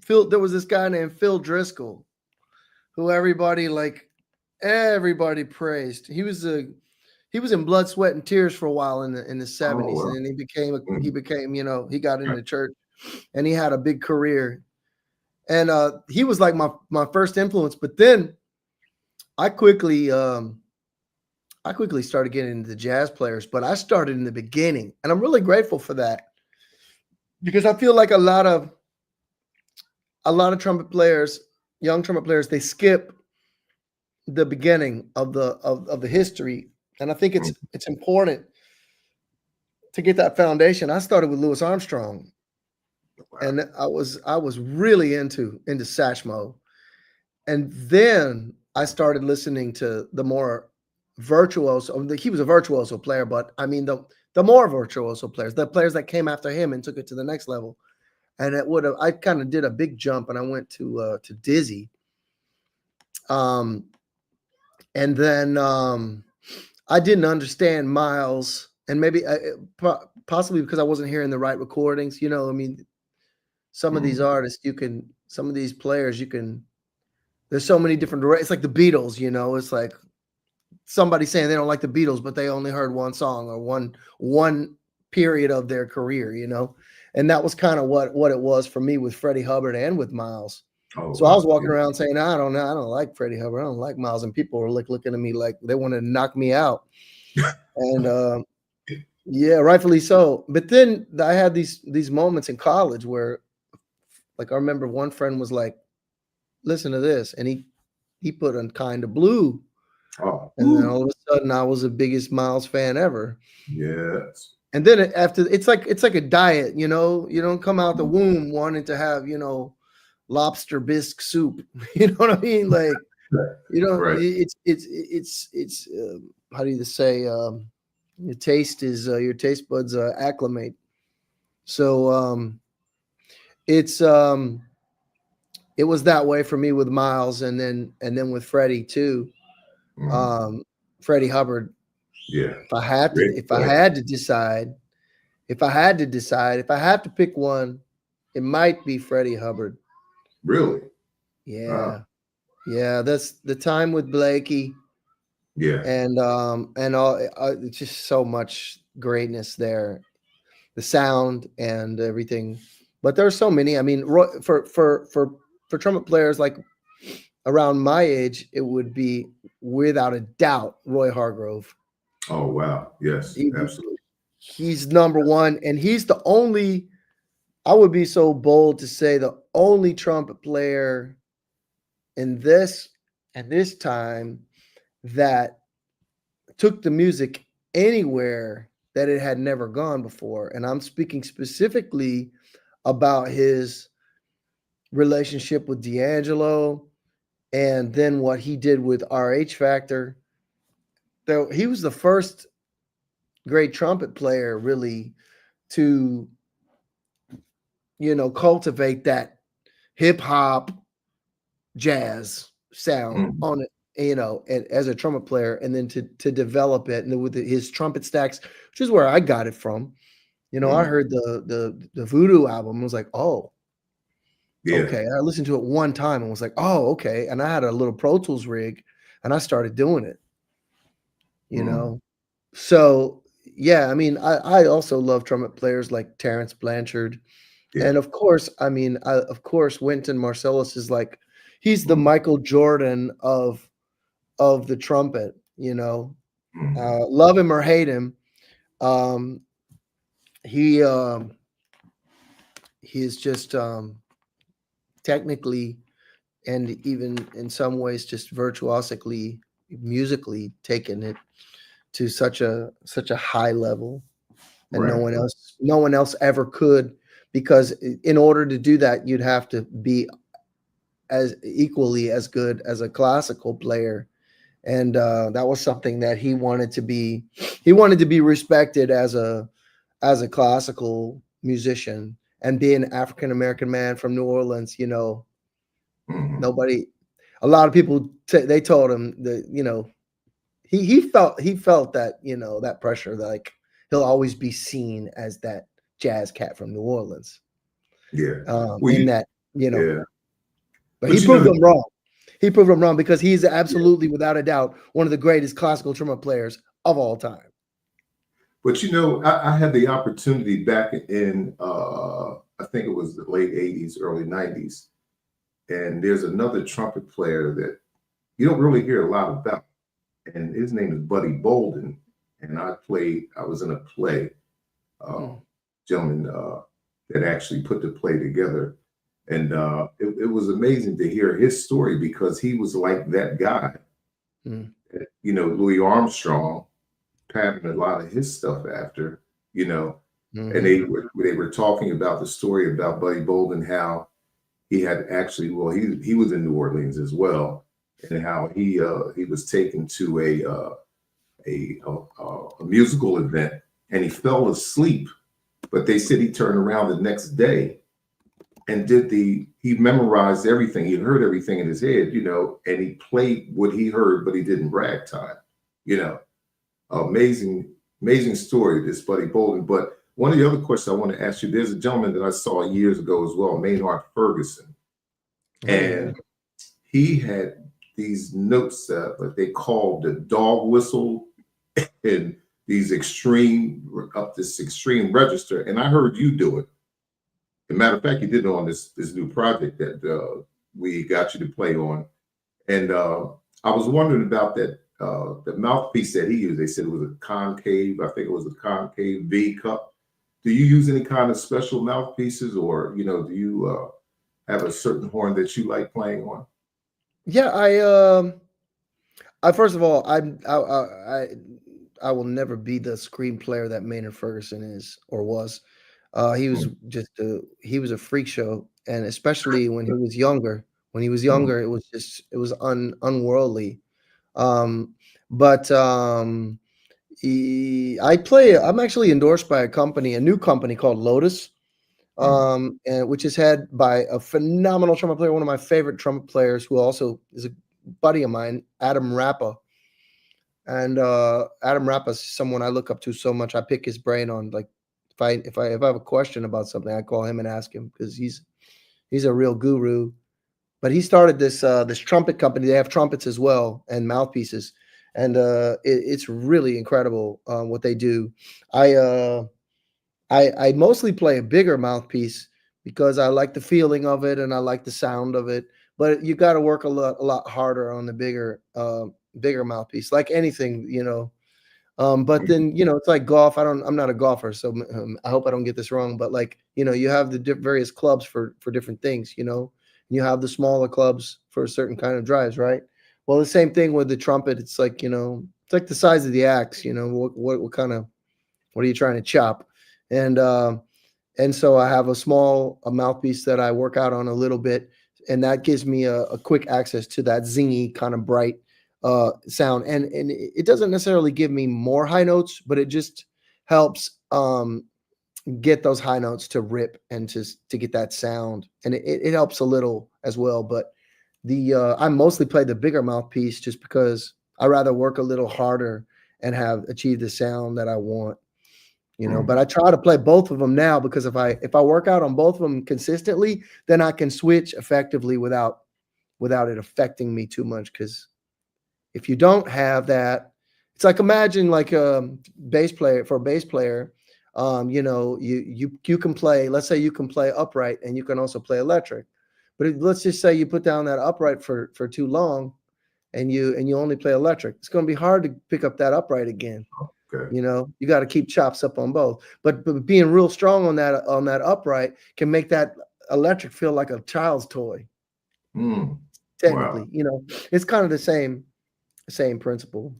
[SPEAKER 5] There was this guy named Phil Driscoll, who everybody praised. He was in Blood, Sweat, and Tears for a while in the 70s, and then he became he got into church, and he had a big career, and he was like my first influence. But then I quickly started getting into the jazz players, but I started in the beginning, and I'm really grateful for that, because I feel like a lot of trumpet players, young trumpet players, they skip the beginning of the history. And I think it's important to get that foundation. I started with Louis Armstrong, and I was really into Satchmo. And then I started listening to the more virtuoso. He was a virtuoso player, but I mean the more virtuoso players, the players that came after him and took it to the next level. And I kind of did a big jump, and I went to Dizzy. And then I didn't understand Miles, and maybe possibly because I wasn't hearing the right recordings. I mean, some of these artists, some of these players, there's so many different, it's like the Beatles, it's like somebody saying they don't like the Beatles, but they only heard one song or one period of their career, And that was kind of what it was for me with Freddie Hubbard and with Miles. So I was walking around saying, I don't like Freddie Hubbard, I don't like Miles, and people were like looking at me like they wanted to knock me out. And yeah, rightfully so. But then I had these moments in college where, like, I remember one friend was like, listen to this, and he put on Kind of Blue. And then all of a sudden I was the biggest Miles fan ever.
[SPEAKER 4] Yes.
[SPEAKER 5] And then after, it's like a diet, you don't come out the womb wanting to have, lobster bisque soup. You know what I mean? Like, right. It's how do you say, your taste is, your taste buds acclimate. So it was that way for me with Miles, and then with Freddie too. Freddie Hubbard.
[SPEAKER 4] Yeah.
[SPEAKER 5] If I had to decide, if I had to pick one, it might be Freddie Hubbard.
[SPEAKER 4] Really?
[SPEAKER 5] Yeah. Wow. Yeah. That's the time with Blakey.
[SPEAKER 4] Yeah.
[SPEAKER 5] And all, it's just so much greatness there, the sound and everything. But there are so many. I mean, for trumpet players like around my age, it would be without a doubt Roy Hargrove.
[SPEAKER 4] Oh, wow. Yes, absolutely.
[SPEAKER 5] He's number one, and he's the only, I would be so bold to say, the only trumpet player in this time that took the music anywhere that it had never gone before. And I'm speaking specifically about his relationship with D'Angelo, and then what he did with RH Factor. Though he was the first great trumpet player really to, cultivate that hip hop jazz sound on it, and as a trumpet player, and then to develop it, and with his trumpet stacks, which is where I got it from. I heard the Voodoo album, I was like, oh,
[SPEAKER 4] Yeah.
[SPEAKER 5] Okay, I listened to it one time and was like, oh, okay. And I had a little Pro Tools rig, and I started doing it. You know, so yeah. I mean, I also love trumpet players like Terrence Blanchard,
[SPEAKER 4] Yeah.
[SPEAKER 5] and of course, I mean, of course, Wynton Marsalis is like, he's the Michael Jordan of the trumpet. You know, love him or hate him, um, he is just technically, and even in some ways just virtuosically, musically taken it to such a high level, and
[SPEAKER 4] Right.
[SPEAKER 5] no one else ever could, because in order to do that you'd have to be as equally as good as a classical player, and that was something that he wanted to be respected as a classical musician, and being an African American man from New Orleans, you know, nobody, a lot of people they told him that, you know, he felt that, you know, that pressure, that like he'll always be seen as that jazz cat from New Orleans.
[SPEAKER 4] Yeah.
[SPEAKER 5] In that, you know,
[SPEAKER 4] Yeah.
[SPEAKER 5] but he proved them wrong. He proved them wrong, because he's absolutely, without a doubt, one of the greatest classical trumpet players of all time.
[SPEAKER 4] But you know, I had the opportunity back in I think it was the late 80s, early 90s. And there's another trumpet player that you don't really hear a lot about. And his name is Buddy Bolden. And I was in a play, gentleman that actually put the play together. And it was amazing to hear his story, because he was like that guy. You know, Louis Armstrong patterned a lot of his stuff after, you know, and they were talking about the story about Buddy Bolden, how he had actually, well, he was in New Orleans as well, and how he was taken to a musical event, and he fell asleep, but they said he turned around the next day and he memorized everything. He heard everything in his head, you know, and he played what he heard, but he didn't ragtime, you know. Amazing story, this Buddy Bolden. But one of the other questions I want to ask you, there's a gentleman that I saw years ago as well, Maynard Ferguson. And he had these notes that they called the dog whistle, and these extreme register. And I heard you do it. As a matter of fact, you did it on this new project that we got you to play on. And I was wondering about that, the mouthpiece that he used. They said it was a concave, I think it was a concave V cup. Do you use any kind of special mouthpieces, or, you know, do you have a certain horn that you like playing on?
[SPEAKER 5] Yeah, I first of all, I will never be the screen player that Maynard Ferguson is or was. He was just he was a freak show, and especially when he was younger. When he was younger, it was unworldly. I'm actually endorsed by a new company called Lotus, and which is head by a phenomenal trumpet player, one of my favorite trumpet players, who also is a buddy of mine, Adam Rappa. And Adam Rappa is someone I look up to so much. I pick his brain on, like, if I have a question about something, I call him and ask him, because he's a real guru. But he started this trumpet company. They have trumpets as well, and mouthpieces, and it's really incredible what they do. I mostly play a bigger mouthpiece because I like the feeling of it and I like the sound of it. But you got to work a lot harder on the bigger mouthpiece, like anything, you know. But then, you know, it's like golf. I'm not a golfer, so I hope I don't get this wrong. But, like, you know, you have the various clubs for different things, you know. You have the smaller clubs for a certain kind of drives, right? Well, the same thing with the trumpet. It's like, you know, it's like the size of the axe. You know, what are you trying to chop? And so I have a mouthpiece that I work out on a little bit, and that gives me a quick access to that zingy kind of bright sound. And it doesn't necessarily give me more high notes, but it just helps get those high notes to rip and to get that sound, and it helps a little as well. But I mostly play the bigger mouthpiece just because I rather work a little harder and achieve the sound that I want. you know, but I try to play both of them now because if I work out on both of them consistently, then I can switch effectively without it affecting me too much. Because if you don't have that, it's like imagine like a bass player you know, you can play, let's say you can play upright and you can also play electric. But let's just say you put down that upright for too long and you only play electric. It's going to be hard to pick up that upright again.
[SPEAKER 4] Okay.
[SPEAKER 5] You know, you got to keep chops up on both. But being real strong on that upright can make that electric feel like a child's toy. Technically,
[SPEAKER 4] Wow.
[SPEAKER 5] you know, it's kind of the same principle.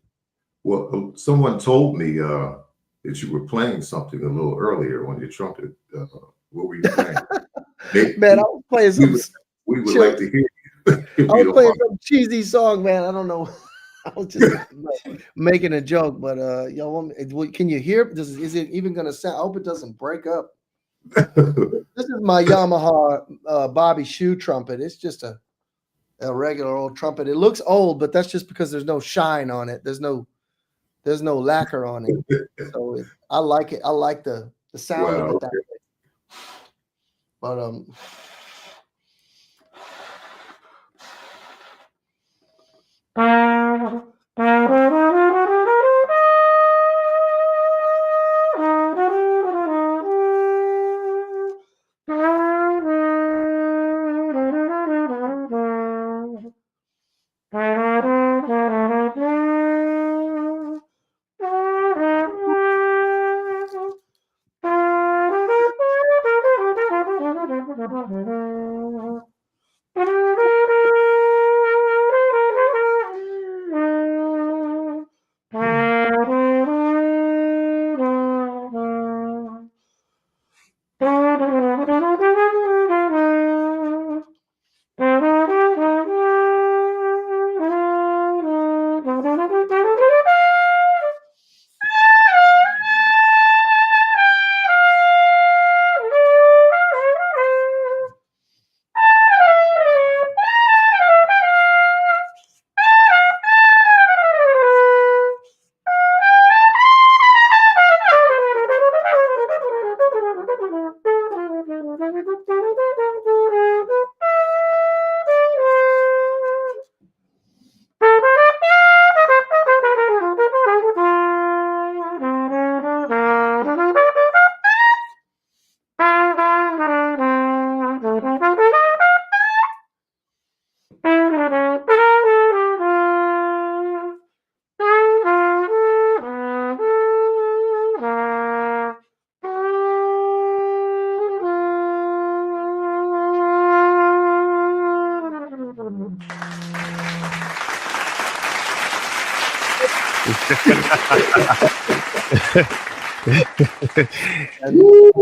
[SPEAKER 4] Well, someone told me that you were playing something a little earlier on your trumpet. What were you playing?
[SPEAKER 5] Man, I was playing some.
[SPEAKER 4] We would like to hear you.
[SPEAKER 5] I was playing some cheesy song, man. I don't know. I was just making a joke, but y'all, can you hear? Is it even gonna sound? I hope it doesn't break up. This is my Yamaha Bobby Shoe trumpet. It's just a regular old trumpet. It looks old, but that's just because there's no shine on it. There's no lacquer on it. So I like it. I like the sound of it that way. But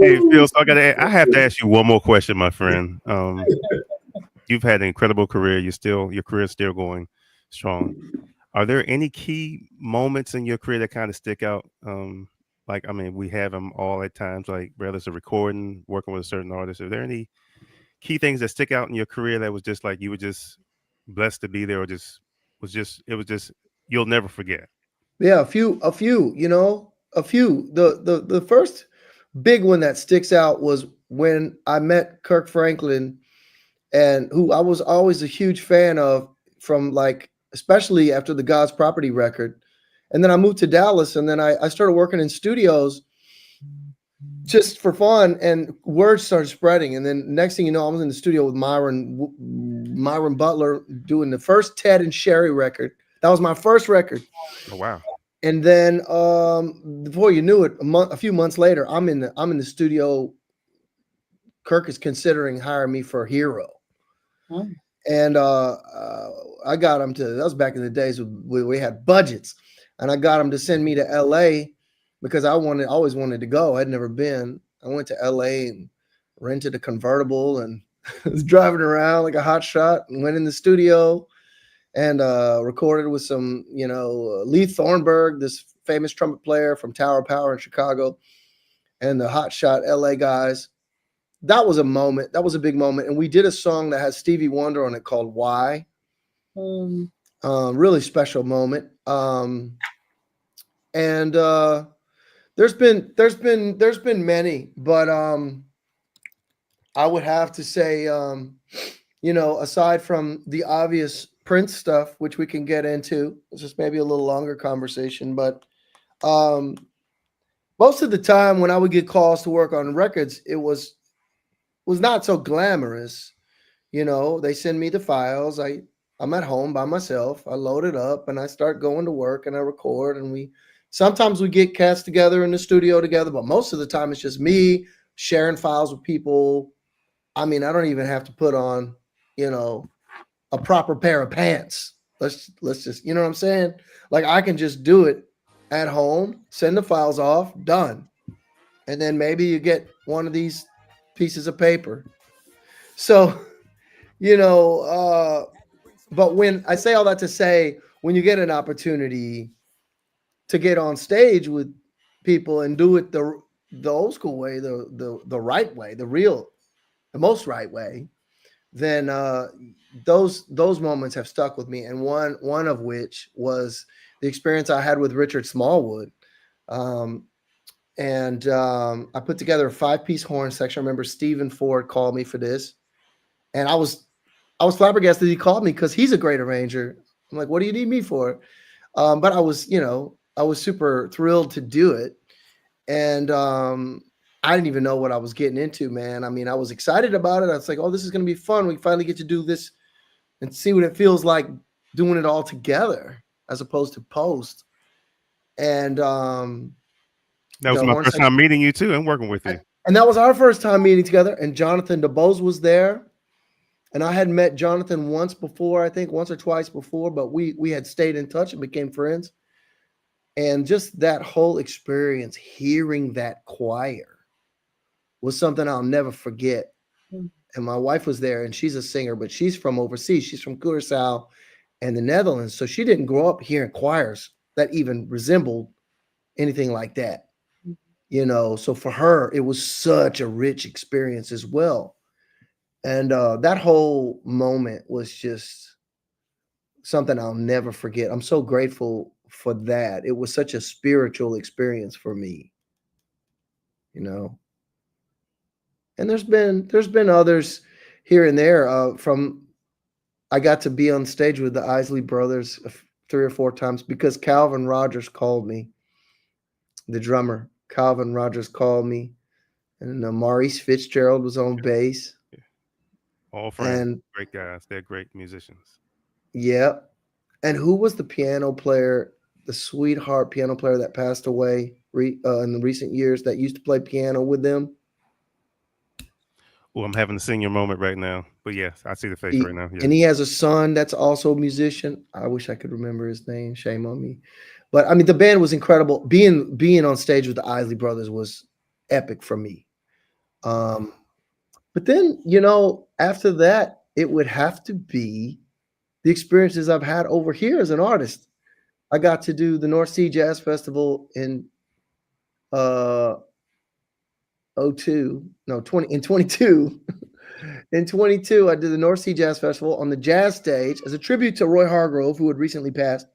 [SPEAKER 2] Hey, Phil, so I have to ask you one more question, my friend. You've had an incredible career. Your career is still going strong. Are there any key moments in your career that kind of stick out? Like, I mean, we have them all at times, like whether it's a recording, working with a certain artist. Are there any key things that stick out in your career that was just like you were just blessed to be there, or it was just you'll never forget?
[SPEAKER 5] yeah, a few, you know, a few. The first big one that sticks out was when I met Kirk Franklin, and who I was always a huge fan of from like, especially after the God's Property record. And then I moved to Dallas, and then I started working in studios just for fun, and word started spreading. And then next thing you know, I was in the studio with Myron Butler doing the first Ted and Sherry record. That was my first record.
[SPEAKER 2] Oh, wow.
[SPEAKER 5] And then before you knew it, a few months later, I'm in the studio. Kirk is considering hiring me for Hero.
[SPEAKER 3] Oh.
[SPEAKER 5] And I got him to, that was back in the days when we had budgets, and I got him to send me to LA because I always wanted to go. I'd never been. I went to LA and rented a convertible and was driving around like a hot shot, and went in the studio and recorded with some, you know, Lee Thornburg, this famous trumpet player from Tower of Power in Chicago, and the hot shot LA guys. That was a moment. That was a big moment. And we did a song that has Stevie Wonder on it called Why. Really special moment. And There's been many, but I would have to say, aside from the obvious Prince stuff, which we can get into, it's just maybe a little longer conversation, but most of the time when I would get calls to work on records, it was not so glamorous. They send me the files. I'm at home by myself. I load it up and I start going to work and I record, and sometimes we get cats together in the studio together, but most of the time it's just me sharing files with people. I mean, I don't even have to put on, a proper pair of pants. Let's just, you know what I'm saying? Like, I can just do it at home, send the files off, done. And then maybe you get one of these pieces of paper. So, but when I say all that to say, when you get an opportunity to get on stage with people and do it the old school way, the right way, the most right way, then those moments have stuck with me. And one of which was the experience I had with Richard Smallwood. I put together a 5-piece horn section. I remember Stephen Ford called me for this, and I was flabbergasted he called me because he's a great arranger. I'm like, what do you need me for? But I was super thrilled to do it. And I didn't even know what I was getting into, man. I mean, I was excited about it. I was like, oh, this is going to be fun. We finally get to do this and see what it feels like doing it all together as opposed to post. And
[SPEAKER 2] that was my first time meeting you too and working with you.
[SPEAKER 5] And that was our first time meeting together. And Jonathan DeBose was there. And I had met Jonathan once or twice before, but we had stayed in touch and became friends. And just that whole experience, hearing that choir, was something I'll never forget. And my wife was there, and she's a singer, but she's from overseas. She's from Curaçao and the Netherlands. So she didn't grow up hearing choirs that even resembled anything like that. So for her, it was such a rich experience as well. And that whole moment was just something I'll never forget. I'm so grateful for that. It was such a spiritual experience for me, And there's been others here and there. I got to be on stage with the Isley brothers 3 or 4 times because Calvin Rogers called me. The drummer, Calvin Rogers, called me, and Maurice Fitzgerald was on bass.
[SPEAKER 2] Yeah. All friends, great guys. They're great musicians.
[SPEAKER 5] Yeah. And who was the piano player, the sweetheart piano player that passed away in the recent years that used to play piano with them?
[SPEAKER 2] Well, I'm having a senior moment right now, but yes, I see the face right now. Yeah.
[SPEAKER 5] And he has a son that's also a musician. I wish I could remember his name. Shame on me. But I mean, the band was incredible. Being on stage with the Isley brothers was epic for me. But then, after that, it would have to be the experiences I've had over here as an artist. I got to do the North Sea Jazz Festival in 22. In 22, I did the North Sea Jazz Festival on the jazz stage as a tribute to Roy Hargrove, who had recently passed.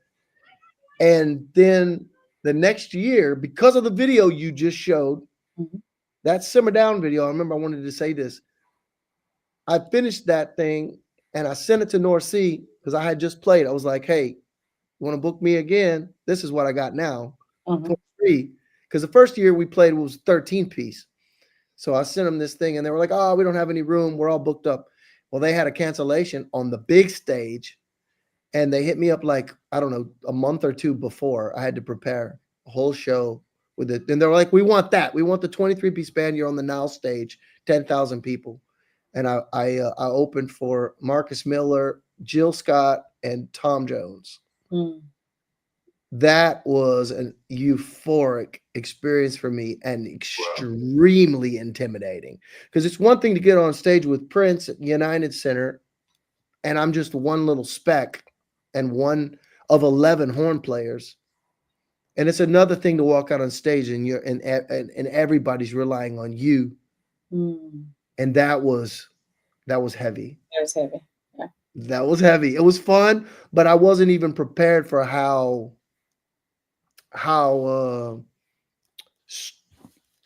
[SPEAKER 5] And then the next year, because of the video you just showed, that Simmer Down video, I remember I wanted to say this. I finished that thing and I sent it to North Sea because I had just played. I was like, hey, you want to book me again? This is what I got now. 23. Because the first year we played was 13-piece. So I sent them this thing and they were like, oh, we don't have any room. We're all booked up. Well, they had a cancellation on the big stage and they hit me up like, I don't know, a month or 2 before. I had to prepare a whole show with it. And they were like, we want that. We want the 23-piece band. You're on the Now stage, 10,000 people. And I opened for Marcus Miller, Jill Scott, and Tom Jones. That was an euphoric experience for me and extremely intimidating because it's one thing to get on stage with Prince at United Center and I'm just one little speck and one of 11 horn players. And it's another thing to walk out on stage and everybody's relying on you. And that was heavy.
[SPEAKER 3] That was heavy. Yeah.
[SPEAKER 5] That was heavy. It was fun, but I wasn't even prepared for how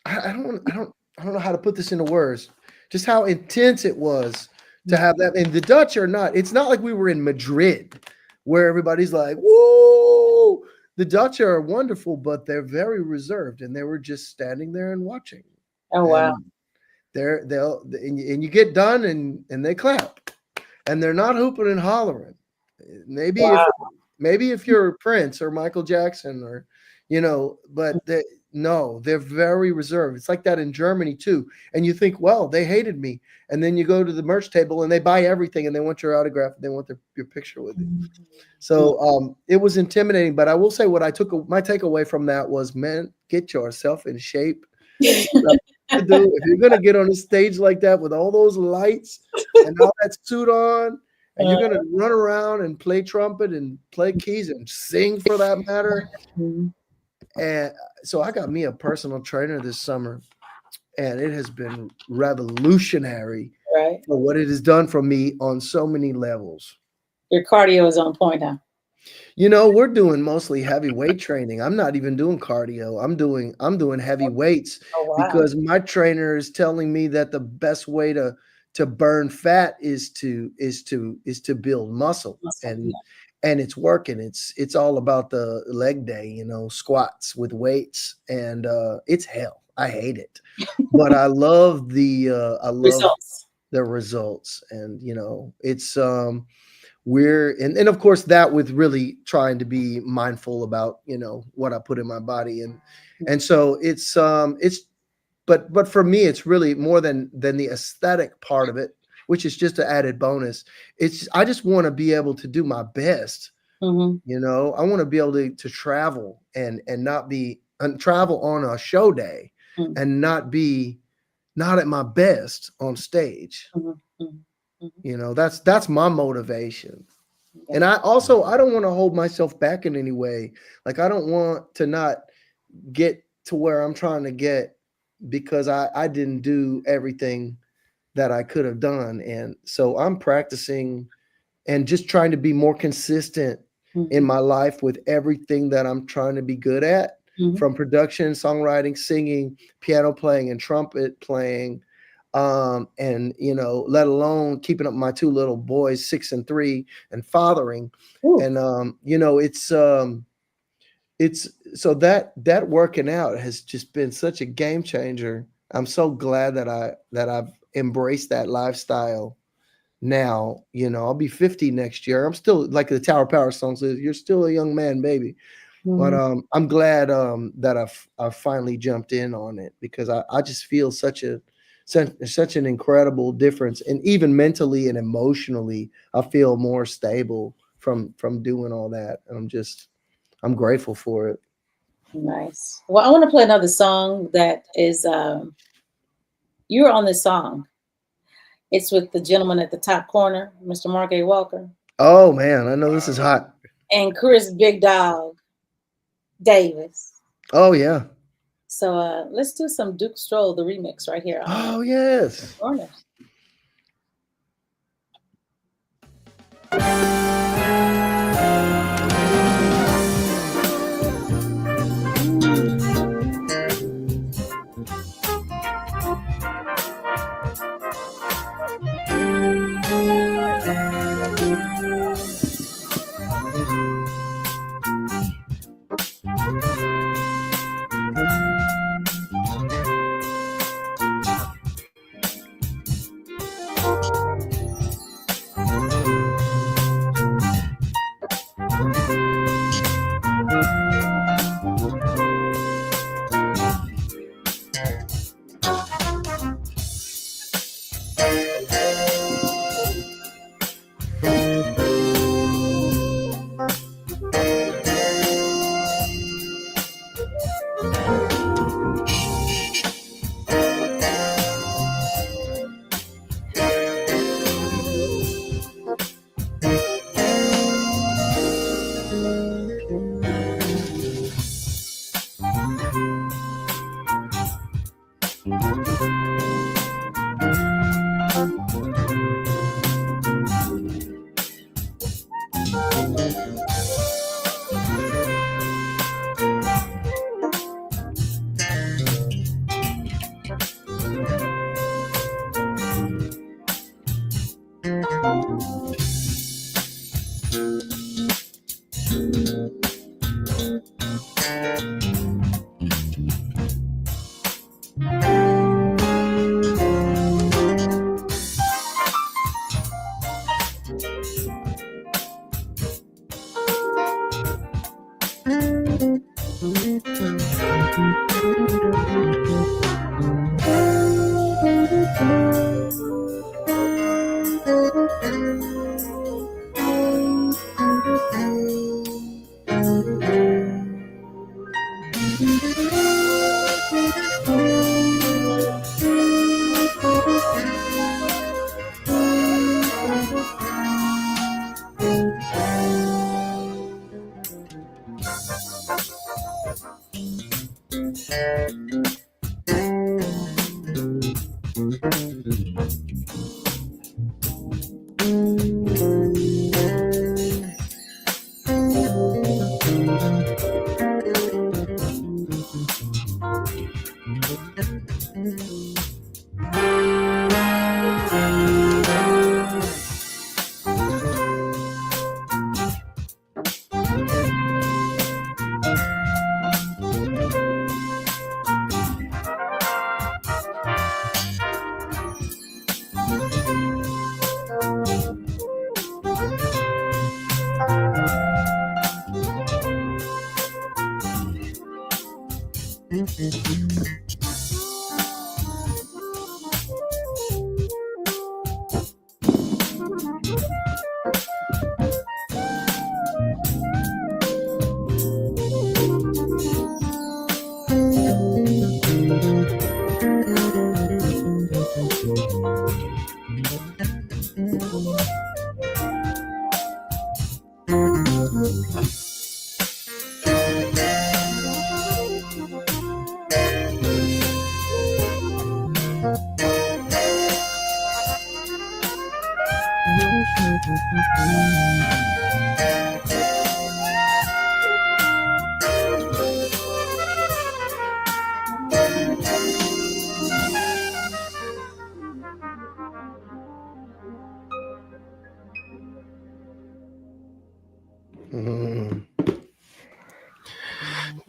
[SPEAKER 5] I don't know how to put this into words. Just how intense it was to have that. And the Dutch are not. It's not like we were in Madrid, where everybody's like, "Whoa!" The Dutch are wonderful, but they're very reserved, and they were just standing there and watching.
[SPEAKER 3] Oh wow.
[SPEAKER 5] And you get done, and they clap, and they're not hooping and hollering. Maybe if you're Prince or Michael Jackson or, but they're very reserved. It's like that in Germany too. And you think, well, they hated me. And then you go to the merch table and they buy everything and they want your autograph and they want your picture with you. So it was intimidating. But I will say my takeaway from that was, man, get yourself in shape. If you're going to get on a stage like that with all those lights and all that suit on, and you're going to run around and play trumpet and play keys and sing for that matter. And so I got me a personal trainer this summer, and it has been revolutionary for what it has done for me on so many levels.
[SPEAKER 3] Your cardio is on point, huh?
[SPEAKER 5] We're doing mostly heavy weight training. I'm not even doing cardio. I'm doing heavy weights because my trainer is telling me that the best way to burn fat is to build muscle. And it's working. It's all about the leg day, squats with weights, and it's hell. I hate it, but I love the results, and it's and of course that with really trying to be mindful about what I put in my body, and so it's but for me it's really more than the aesthetic part of it, which is just an added bonus. I just want to be able to do my best. I want to be able to travel and not be travel on a show day and not at my best on stage. That's my motivation. And I don't want to hold myself back in any way. Like I don't want to not get to where I'm trying to get because I didn't do everything that I could have done. And so I'm practicing and just trying to be more consistent in my life with everything that I'm trying to be good at, from production, songwriting, singing, piano playing, and trumpet playing. And let alone keeping up my two little boys, 6 and 3, and fathering. Ooh. And it's so that working out has just been such a game changer. I'm so glad that I've embraced that lifestyle now. I'll be 50 next year. I'm still, like the Tower Power song says, you're still a young man, baby. But I'm glad that I've finally jumped in on it, because I just feel such an incredible difference, and even mentally and emotionally I feel more stable from doing all that, and I'm grateful for it.
[SPEAKER 3] Nice. Well, I want to play another song that is you're on this song. It's with the gentleman at the top corner, Mr. Mark A. Walker.
[SPEAKER 5] Oh man, I know this is hot.
[SPEAKER 3] And Chris Big Dog Davis.
[SPEAKER 5] Oh yeah.
[SPEAKER 3] So let's do some Duke Stroll, the remix right here.
[SPEAKER 5] Oh yes.
[SPEAKER 3] Corner.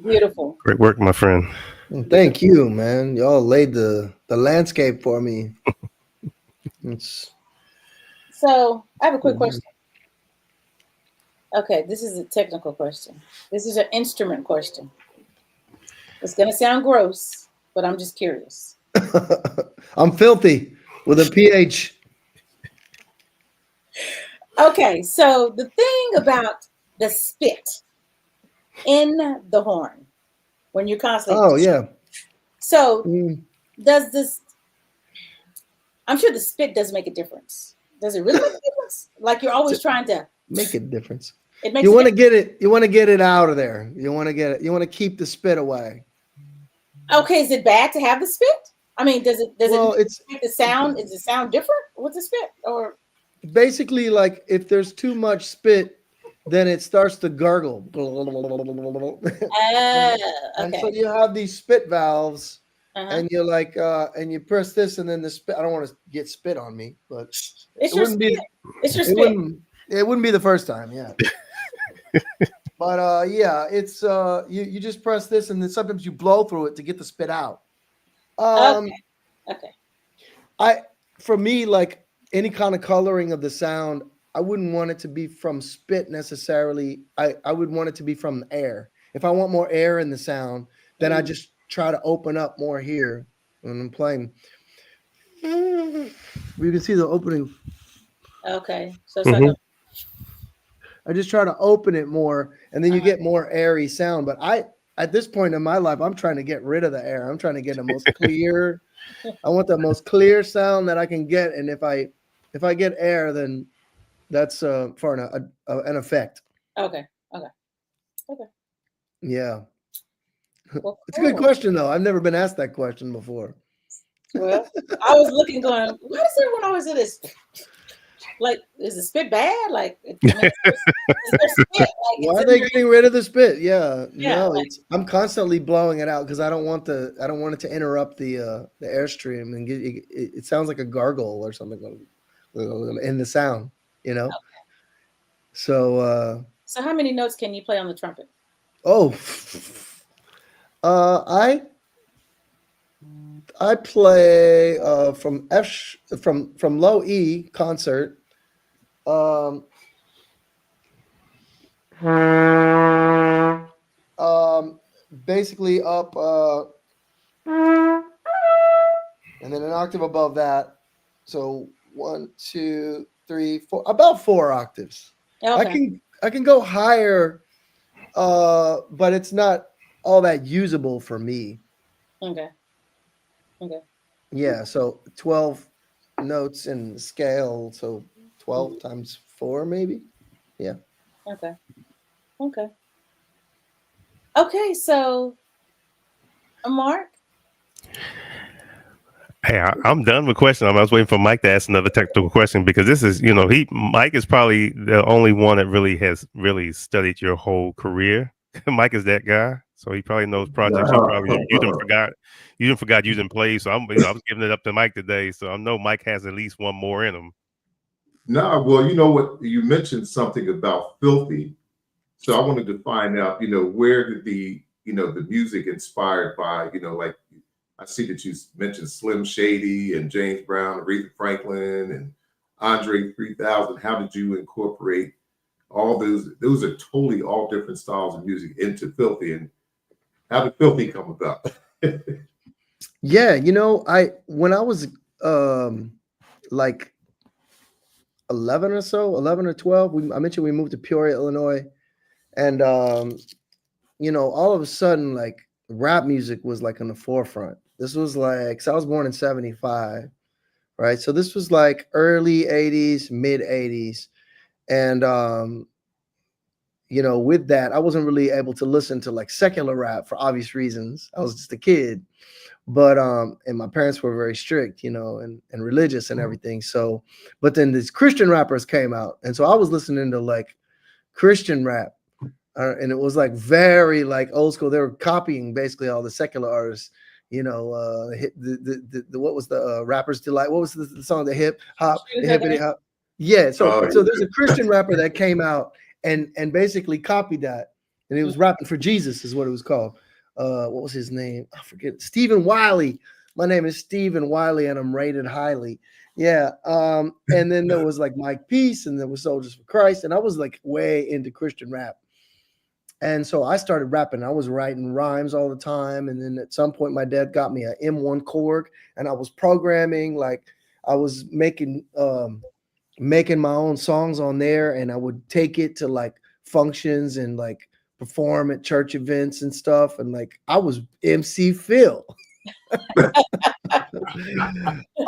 [SPEAKER 3] Beautiful.
[SPEAKER 2] Great work, my friend.
[SPEAKER 5] Well, thank you, man. Y'all laid the landscape for me. It's
[SPEAKER 3] So I have a quick question. Okay, this is a technical question. This is an instrument question. It's gonna sound gross, but I'm just curious.
[SPEAKER 5] I'm filthy with a PH.
[SPEAKER 3] Okay, so the thing about the spit in the horn when you're constantly.
[SPEAKER 5] Oh yeah.
[SPEAKER 3] So does this? I'm sure the spit does make a difference. Does it really make a difference? Like you're always trying to
[SPEAKER 5] make a difference.
[SPEAKER 3] It makes
[SPEAKER 5] you want to get it. You want to get it out of there. You want to get it. You want to keep the spit away.
[SPEAKER 3] Okay, is it bad to have the spit? I mean, does it
[SPEAKER 5] it's
[SPEAKER 3] make the sound? Is the sound different with the spit, or
[SPEAKER 5] basically like if there's too much spit, then it starts to gargle. And so you have these spit valves, and you're like, and you press this, and then the spit. I don't want to get spit on me, but
[SPEAKER 3] it's your spit. It's your spit.
[SPEAKER 5] It wouldn't be the first time, yeah. But yeah, it's you just press this, and then sometimes you blow through it to get the spit out.
[SPEAKER 3] Okay.
[SPEAKER 5] For me, like any kind of coloring of the sound, I wouldn't want it to be from spit necessarily. I would want it to be from air. If I want more air in the sound, then I just try to open up more here when I'm playing. You can see the opening.
[SPEAKER 3] Okay, so it's like
[SPEAKER 5] I just try to open it more, and then you get more airy sound. But at this point in my life, I'm trying to get rid of the air. I'm trying to get the most clear. I want the most clear sound that I can get, and if I get air, then that's for an effect.
[SPEAKER 3] Okay.
[SPEAKER 5] Yeah.
[SPEAKER 3] Well,
[SPEAKER 5] it's a good question, though. I've never been asked that question before.
[SPEAKER 3] Well, I was looking, going, why does everyone always do this? Like, is the spit bad? Like, is there spit? Like,
[SPEAKER 5] why are they getting rid of the spit? Yeah, no, like, I'm constantly blowing it out because I don't want it to interrupt the airstream and get it sounds like a gargle or something in the sound, you know.
[SPEAKER 3] Okay.
[SPEAKER 5] So
[SPEAKER 3] how many notes can you play on the trumpet?
[SPEAKER 5] Oh, I play from from low E concert. Um, Basically up and then an octave above that. So 1, 2, 3, 4, about 4 octaves.
[SPEAKER 3] Okay.
[SPEAKER 5] I can go higher, but it's not all that usable for me.
[SPEAKER 3] Okay. Okay.
[SPEAKER 5] Yeah, so 12 notes in scale, so 12 times 4 maybe. Yeah.
[SPEAKER 3] Okay. Okay. Okay. So, Mark.
[SPEAKER 2] Hey, I'm done with questions. I was waiting for Mike to ask another technical question because this is, Mike is probably the only one that really has really studied your whole career. Mike is that guy, so he probably knows projects you didn't forgot you didn't play. So I was giving it up to Mike today. So I know Mike has at least one more in him.
[SPEAKER 4] No, well, you know what? You mentioned something about Filthy. So I wanted to find out, where did the music inspired by, like I see that you mentioned Slim Shady and James Brown, Aretha Franklin, and Andre 3000. How did you incorporate all those? Those are totally all different styles of music into Filthy. And how did Filthy come about?
[SPEAKER 5] Yeah, when I was like 11 or so, 11 or 12, I mentioned we moved to Peoria, Illinois. And, all of a sudden, like rap music was like in the forefront. This was like, so I was born in 75, right? So this was like early 80s, mid 80s. And, with that, I wasn't really able to listen to like secular rap for obvious reasons. I was just a kid. But and my parents were very strict, and religious and everything. So, but then these Christian rappers came out, and so I was listening to like Christian rap, and it was like very like old school. They were copying basically all the secular artists, the what was the Rapper's Delight? What was the song? The hip hop, the hippity hop. Yeah. So there's a Christian rapper that came out and basically copied that, and he was rapping for Jesus, is what it was called. What was his name? I forget. Stephen Wiley. My name is Stephen Wiley, and I'm rated highly. Yeah. And then there was like Mike Peace, and there was Soldiers for Christ, and I was like way into Christian rap. And so I started rapping. I was writing rhymes all the time. And then at some point, my dad got me an M1 Korg, and I was programming. Like I was making my own songs on there, and I would take it to like functions and like perform at church events and stuff. And like I was MC Phil.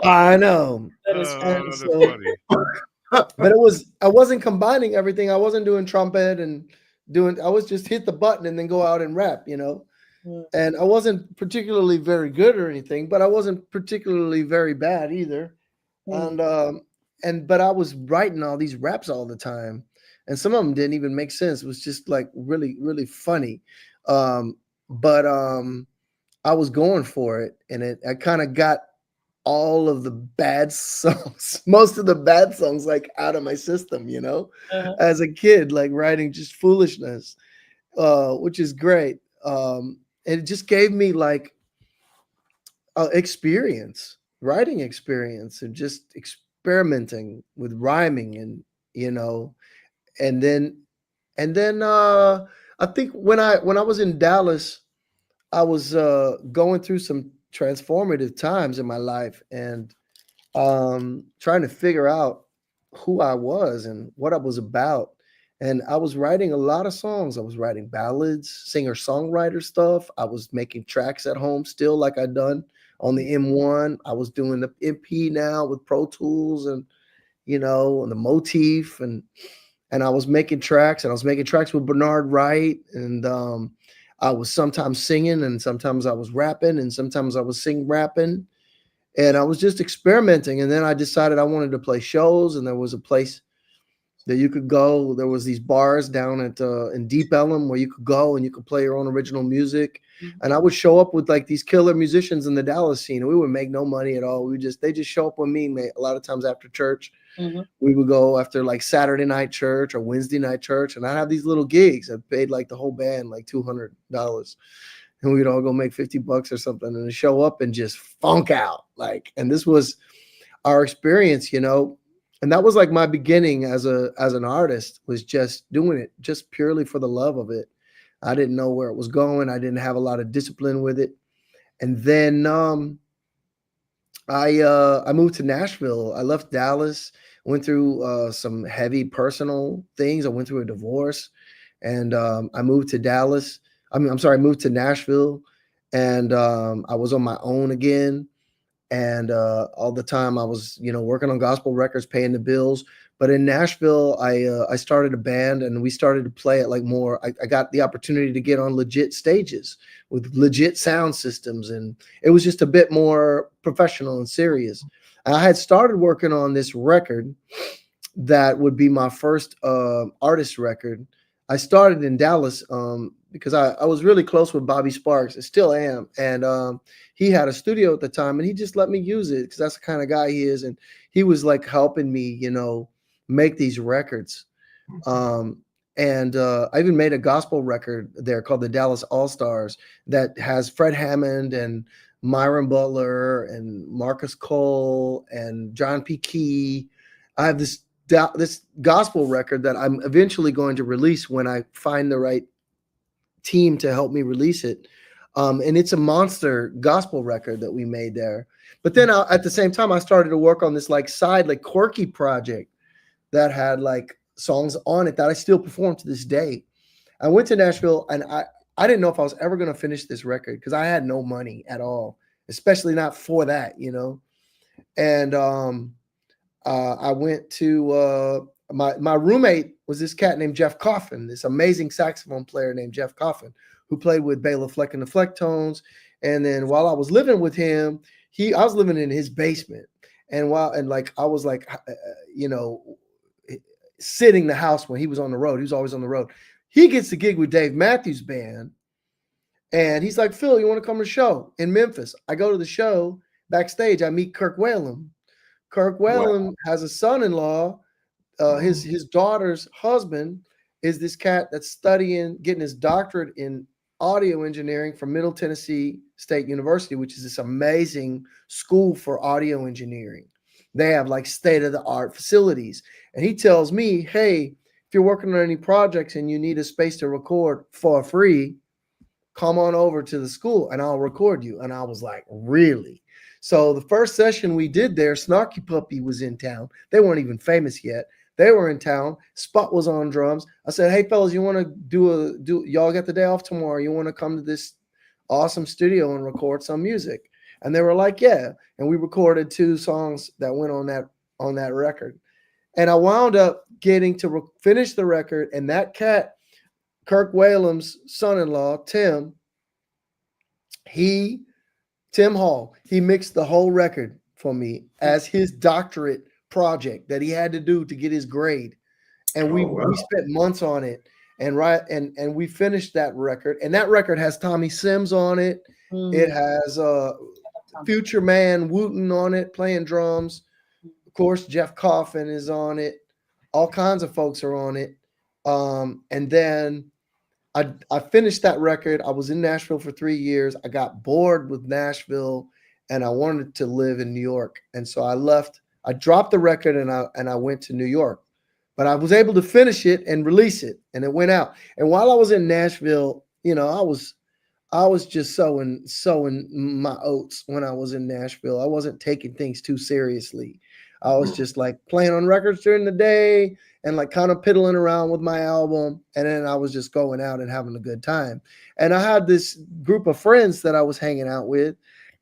[SPEAKER 5] I know.
[SPEAKER 3] That is
[SPEAKER 2] funny.
[SPEAKER 5] But I wasn't combining everything. I wasn't doing trumpet and I was just hit the button and then go out and rap, and I wasn't particularly very good or anything, but I wasn't particularly very bad either. But I was writing all these raps all the time, and some of them didn't even make sense. It was just like really, really funny. But I was going for it, and I kind of got all of the bad songs, most of the bad songs, like out of my system, as a kid, like writing just foolishness, which is great. It just gave me like writing experience, and just experimenting with rhyming, and and then I think when I was in Dallas, I was going through some transformative times in my life, and trying to figure out who I was and what I was about. And I was writing a lot of songs. I was writing ballads, singer-songwriter stuff. I was making tracks at home still, like I'd done on the M1. I was doing the MP now with Pro Tools and and the Motif, and I was making tracks, and I was making tracks with Bernard Wright, and I was sometimes singing, and sometimes I was rapping, and sometimes I was rapping, and I was just experimenting. And then I decided I wanted to play shows, and there was a place that you could go. There was these bars down at in Deep Ellum where you could go and you could play your own original music. And I would show up with like these killer musicians in the Dallas scene, and we would make no money at all. They just show up with me, a lot of times after church. We would go after like Saturday night church or Wednesday night church, and I'd have these little gigs. I paid like the whole band like $200, and we'd all go make $50 or something, and show up and just funk out. And this was our experience, you know. And that was like my beginning as an artist, was just doing it just purely for the love of it. I didn't know where it was going. I didn't have a lot of discipline with it. And then I moved to Nashville. I left Dallas, went through some heavy personal things. I went through a divorce, and I moved to Dallas. I moved to Nashville, and I was on my own again. And all the time I was, you know, working on gospel records, paying the bills. But in Nashville, I started a band, and we started to play it like more. I got the opportunity to get on legit stages with legit sound systems, and it was just a bit more professional and serious. And I had started working on this record that would be my first artist record. I started in Dallas because I was really close with Bobby Sparks. I still am. And he had a studio at the time, and he just let me use it because that's the kind of guy he is. And he was like helping me, you know, make these records. I even made a gospel record there called the Dallas All-Stars that has Fred Hammond and Myron Butler and Marcus Cole and John P. Key. I have this gospel record that I'm eventually going to release when I find the right team to help me release it. And it's a monster gospel record that we made there. But then at the same time, I started to work on this like side, like quirky project that had like songs on it that I still perform to this day. I went to Nashville, and I didn't know if I was ever going to finish this record because I had no money at all, especially not for that, you know. And I went to my roommate was this cat named Jeff Coffin, this amazing saxophone player named Jeff Coffin, who played with Bela Fleck and the Flecktones. And then while I was living with him, I was living in his basement. And I was like, you know, sitting the house when he was on the road. He was always on the road. He gets the gig with Dave Matthews Band. And he's like, Phil, you want to come to the show in Memphis? I go to the show. Backstage, I meet Kirk Whalum. Kirk Whalum has a son-in-law. His daughter's husband is this cat that's getting his doctorate in audio engineering from Middle Tennessee State University, which is this amazing school for audio engineering. They have like state-of-the-art facilities. And he tells me, hey, if you're working on any projects and you need a space to record for free, come on over to the school and I'll record you. And I was like, really? So the first session we did there, Snarky Puppy was in town. They weren't even famous yet. They were in town. Spot was on drums. I said, hey, fellas, you want to y'all got the day off tomorrow. You want to come to this awesome studio and record some music? And they were like, yeah. And we recorded 2 songs that went on that record. And I wound up getting to finish the record. And that cat, Kirk Whalum's son-in-law, Tim Hall, he mixed the whole record for me as his doctorate project that he had to do to get his grade. And we spent months on it. And we finished that record. And that record has Tommy Sims on it. It has Future Man Wooten on it, playing drums. Of course, Jeff Coffin is on it. All kinds of folks are on it. And then I finished that record. I was in Nashville for 3 years. I got bored with Nashville and I wanted to live in New York. And so I left. I dropped the record and I went to New York. But I was able to finish it and release it, and it went out. And while I was in Nashville, you know, I was just sowing my oats when I was in Nashville. I wasn't taking things too seriously. I was just like playing on records during the day and like kind of piddling around with my album. And then I was just going out and having a good time. And I had this group of friends that I was hanging out with.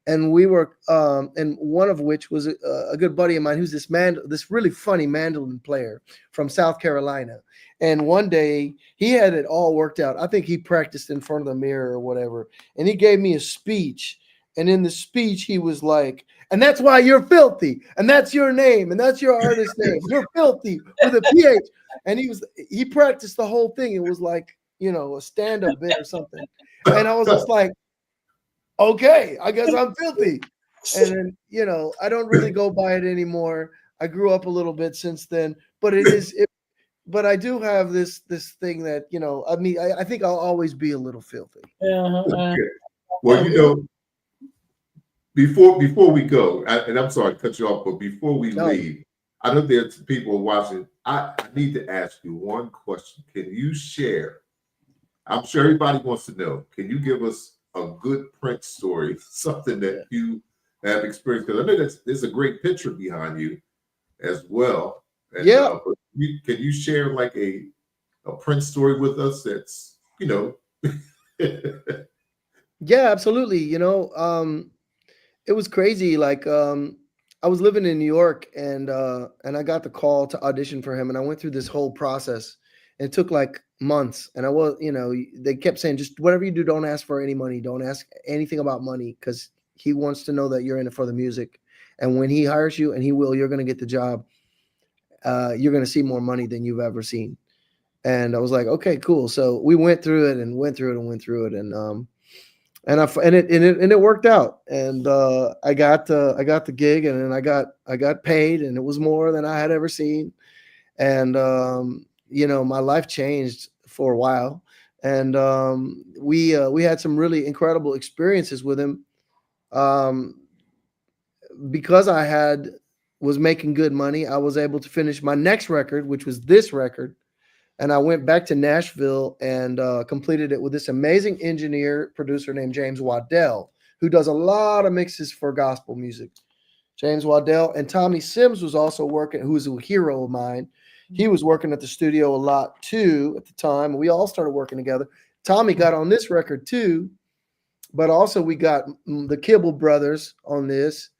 [SPEAKER 5] And we were, and one of which was a good buddy of mine who's this really funny mandolin player from South Carolina. And one day he had it all worked out. I think he practiced in front of the mirror or whatever. And he gave me a speech. And in the speech, he was like, and that's why you're filthy. And that's your name. And that's your artist name. You're filthy with a PH. And he practiced the whole thing. It was like, you know, a stand-up bit or something. And I was just like, okay, I guess I'm filthy. And then, you know, I don't really go by it anymore. I grew up a little bit since then, but but I do have this thing that, you know, I mean, I think I'll always be a little filthy.
[SPEAKER 4] Okay. Well, you know, before we go, and I'm sorry to cut you off, but before we leave, I know there's people watching. I need to ask you one question. Can you share? I'm sure everybody wants to know. Can you give us a good Prince story, something that you have experienced? Because I know there's a great picture behind you as well. And, but can you share like a Prince story with us? That's, you know.
[SPEAKER 5] Yeah, absolutely. You know, it was crazy. Like, I was living in New York, and I got the call to audition for him, and I went through this whole process. And it took like months, and I was, you know, they kept saying, just whatever you do, don't ask for any money, don't ask anything about money, because he wants to know that you're in it for the music. And when he hires you, and he will, you're going to get the job. You're going to see more money than you've ever seen. And I was like, okay, cool. So we went through it, and it worked out. And I got the gig, and then I got paid, and it was more than I had ever seen. And you know, my life changed for a while. And we had some really incredible experiences with him. Because I was making good money, I was able to finish my next record, which was this record. And I went back to Nashville and completed it with this amazing engineer, producer named James Waddell, who does a lot of mixes for gospel music. James Waddell. And Tommy Sims was also working, who was a hero of mine. He was working at the studio a lot too at the time. We all started working together. Tommy got on this record too, but also we got the Kibble brothers on this,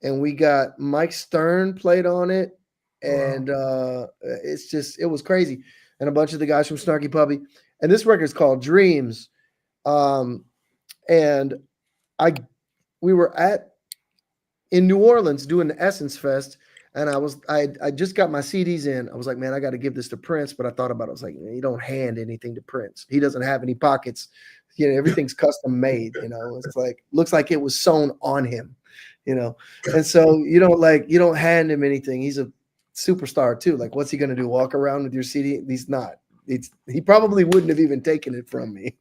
[SPEAKER 5] and we got Mike Stern played on it. And it was crazy. And a bunch of the guys from Snarky Puppy. And this record is called Dreams. And we were in New Orleans doing the Essence Fest. And I just got my CDs in. I was like, man, I got to give this to Prince. But I thought about it. I was like, man, you don't hand anything to Prince. He doesn't have any pockets. You know, everything's custom made. You know, it's like, looks like it was sewn on him, you know. And so you don't hand him anything. He's a superstar too. Like, what's he gonna do? Walk around with your CD? He's not. He probably wouldn't have even taken it from me.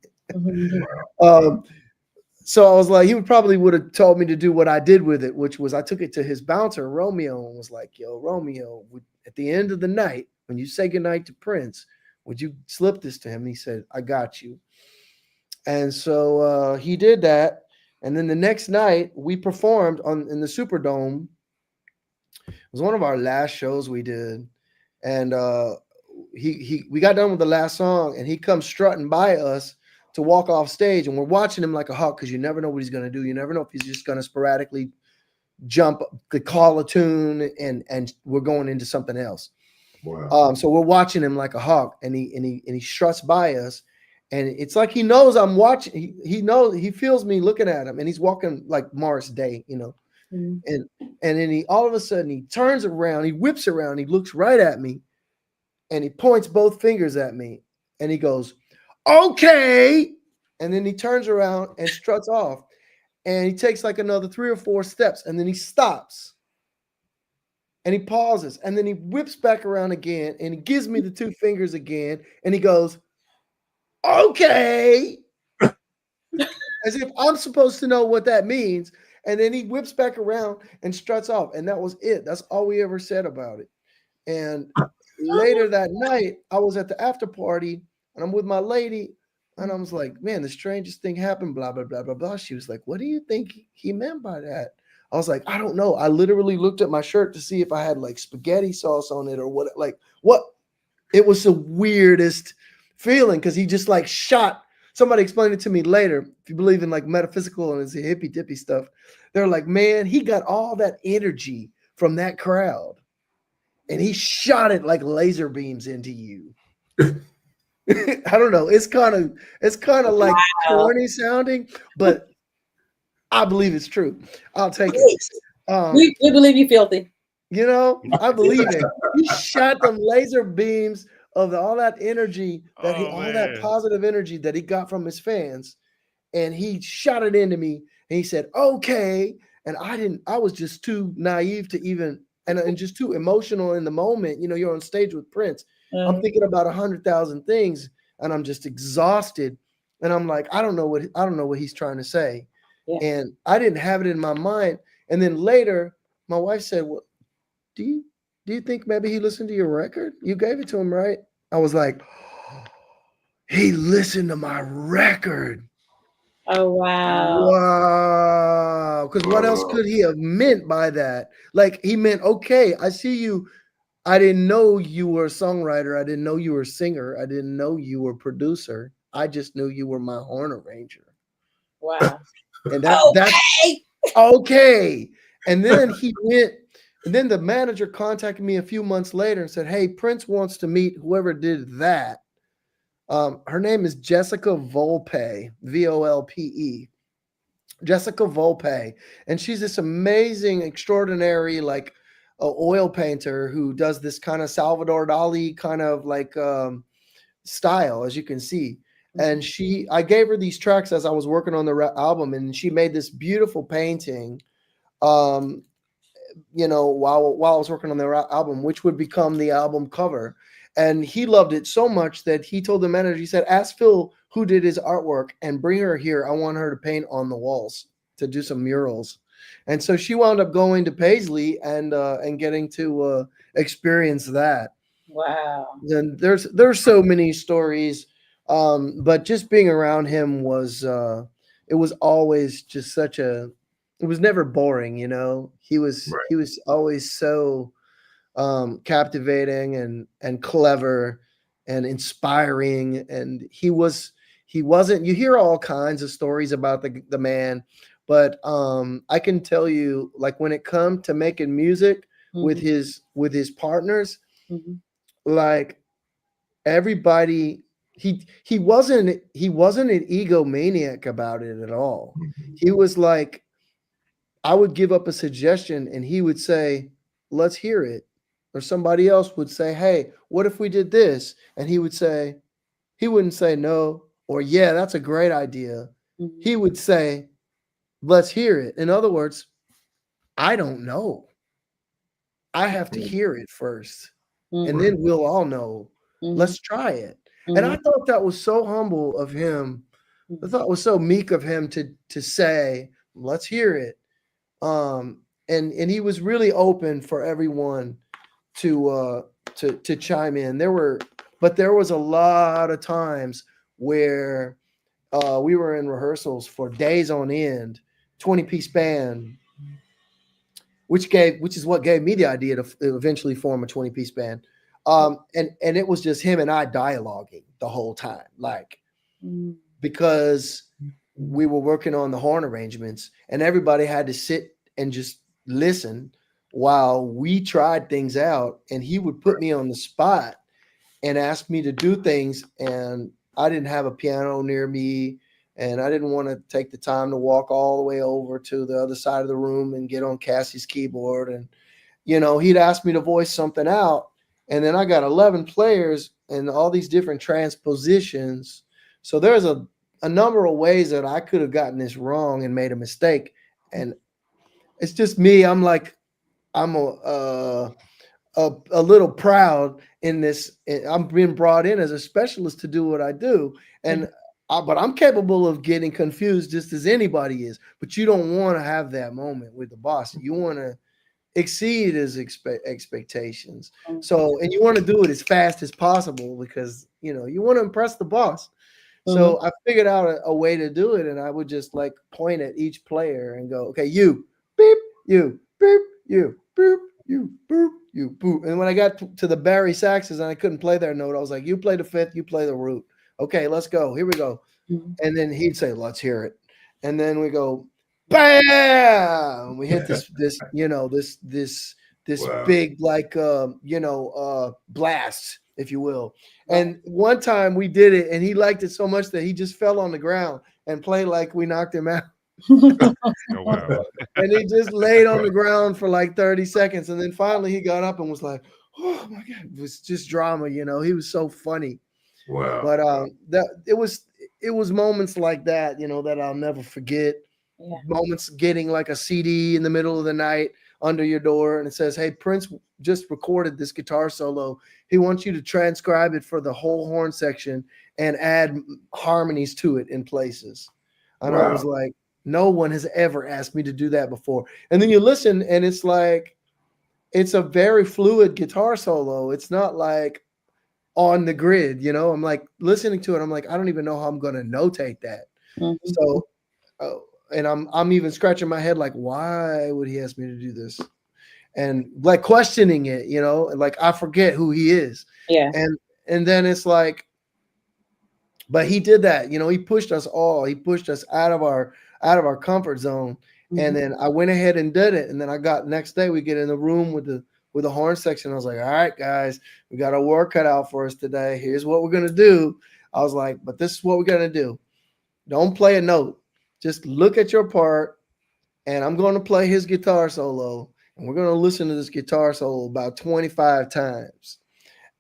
[SPEAKER 5] So I was like, he would have told me to do what I did with it, which was I took it to his bouncer, Romeo, and was like, yo, Romeo, at the end of the night, when you say goodnight to Prince, would you slip this to him? And he said, I got you. And so he did that. And then the next night we performed in the Superdome. It was one of our last shows we did. And we got done with the last song, and he comes strutting by us to walk off stage, and we're watching him like a hawk, because you never know what he's going to do. You never know if he's just going to sporadically jump, call a tune, and we're going into something else. Wow. So we're watching him like a hawk, and he struts by us, and it's like he knows I'm watching. He knows, he feels me looking at him, and he's walking like Morris Day, you know. And then he all of a sudden he turns around, he whips around, he looks right at me, and he points both fingers at me, and he goes, okay. And then he turns around and struts off, and he takes like another 3 or 4 steps, and then he stops and he pauses, and then he whips back around again, and he gives me the 2 fingers again, and he goes, okay, as if I'm supposed to know what that means. And then he whips back around and struts off, and that was it. That's all we ever said about it. And later that night, I was at the after party, and I'm with my lady, and I was like, man, the strangest thing happened, blah, blah, blah, blah, blah. She was like, what do you think he meant by that? I was like, I don't know. I literally looked at my shirt to see if I had like spaghetti sauce on it or what. It was the weirdest feeling, because he just like shot. Somebody explained it to me later. If you believe in like metaphysical and it's hippy dippy stuff, they're like, man, he got all that energy from that crowd, and he shot it like laser beams into you. I don't know. It's kind of like corny sounding, but I believe it's true. I'll take it.
[SPEAKER 3] We believe you filthy.
[SPEAKER 5] You know, I believe it. He shot them laser beams of all that energy all that positive energy that he got from his fans, and he shot it into me. And he said, "Okay," and I was just too naive to even, and just too emotional in the moment. You know, you're on stage with Prince. I'm thinking about 100,000 things, and I'm just exhausted. And I'm like, I don't know what he's trying to say, and I didn't have it in my mind. And then later, my wife said, "Well, do you think maybe he listened to your record? You gave it to him, right?" I was like, he listened to my record.
[SPEAKER 3] Oh, wow.
[SPEAKER 5] Wow. Because what else could he have meant by that? Like, he meant, okay, I see you. I didn't know you were a songwriter. I didn't know you were a singer. I didn't know you were a producer. I just knew you were my horn arranger.
[SPEAKER 3] Wow.
[SPEAKER 5] And that's okay. And then he went, and then the manager contacted me a few months later and said, "Hey, Prince wants to meet whoever did that." Her name is Jessica Volpe, Volpe, Jessica Volpe. And she's this amazing, extraordinary, like oil painter who does this kind of Salvador Dali kind of like style, as you can see. And I gave her these tracks as I was working on the album, and she made this beautiful painting, you know, while I was working on the album, which would become the album cover. And he loved it so much that he told the manager, he said, "Ask Phil who did his artwork and bring her here. I want her to paint on the walls, to do some murals." And so she wound up going to Paisley and getting to experience that.
[SPEAKER 3] Wow.
[SPEAKER 5] And there's so many stories, but just being around him was it was always just it was never boring, you know. He was always so captivating and clever and inspiring. And he wasn't, you hear all kinds of stories about the man, but I can tell you, like, when it comes to making music with his partners, like, everybody, he wasn't an egomaniac about it at all. He was like, I would give up a suggestion and he would say, "Let's hear it." Or somebody else would say, "Hey, what if we did this?" And he wouldn't say no, or "Yeah, that's a great idea." He would say, "Let's hear it." In other words, I don't know. I have to hear it first, and then we'll all know. Let's try it. And I thought that was so humble of him. I thought it was so meek of him to say, "Let's hear it." And he was really open for everyone to chime in. There was a lot of times where we were in rehearsals for days on end, 20-piece band, which is what gave me the idea to eventually form a 20-piece band. And it was just him and I dialoguing the whole time, like, because we were working on the horn arrangements and everybody had to sit and just listen while we tried things out. And he would put me on the spot and ask me to do things. And I didn't have a piano near me, and I didn't want to take the time to walk all the way over to the other side of the room and get on Cassie's keyboard. And, you know, he'd ask me to voice something out. And then I got 11 players and all these different transpositions. So there's a number of ways that I could have gotten this wrong and made a mistake. And it's just me. I'm like, I'm a little proud in this. I'm being brought in as a specialist to do what I do. And but I'm capable of getting confused just as anybody is. But you don't want to have that moment with the boss. You want to exceed his expectations. So, and you want to do it as fast as possible because, you know, you want to impress the boss. So I figured out a way to do it, and I would just like point at each player and go, "Okay, you, beep, you, beep, you, boop, you, boop, you, boop." And when I got to the Barry saxes and I couldn't play their note, I was like, "You play the fifth, you play the root. Okay, let's go. Here we go." And then he'd say, "Let's hear it." And then we go, bam! We hit this wow. Big, like, blast, if you will. And one time we did it and he liked it so much that he just fell on the ground and played like we knocked him out.
[SPEAKER 2] Oh wow.
[SPEAKER 5] And he just laid on the ground for like 30 seconds. And then finally he got up and was like, oh my God, it was just drama, you know. He was so funny.
[SPEAKER 4] Wow.
[SPEAKER 5] But that it was moments like that, you know, that I'll never forget.
[SPEAKER 3] Yeah.
[SPEAKER 5] Moments getting like a CD in the middle of the night under your door and it says, hey, Prince just recorded this guitar solo. He wants you to transcribe it for the whole horn section and add harmonies to it in places. And I was like, no one has ever asked me to do that before. And then you listen and it's like, it's a very fluid guitar solo. It's not like on the grid, you know. I'm like listening to it. I'm like, I don't even know how I'm going to notate that.
[SPEAKER 3] Mm-hmm.
[SPEAKER 5] So, and I'm even scratching my head like, why would he ask me to do this? And like questioning it, you know, like I forget who he is.
[SPEAKER 3] Yeah.
[SPEAKER 5] And then it's like, but he did that, you know. He pushed us all. He pushed us out of our comfort zone.
[SPEAKER 3] Mm-hmm.
[SPEAKER 5] And then I went ahead and did it. And then I got next day we get in the room with the horn section. I was like, all right, guys, we got our work cut out for us today. Here's what we're gonna do. I was like, but this is what we're gonna do. Don't play a note. Just look at your part, and I'm going to play his guitar solo, and we're going to listen to this guitar solo about 25 times.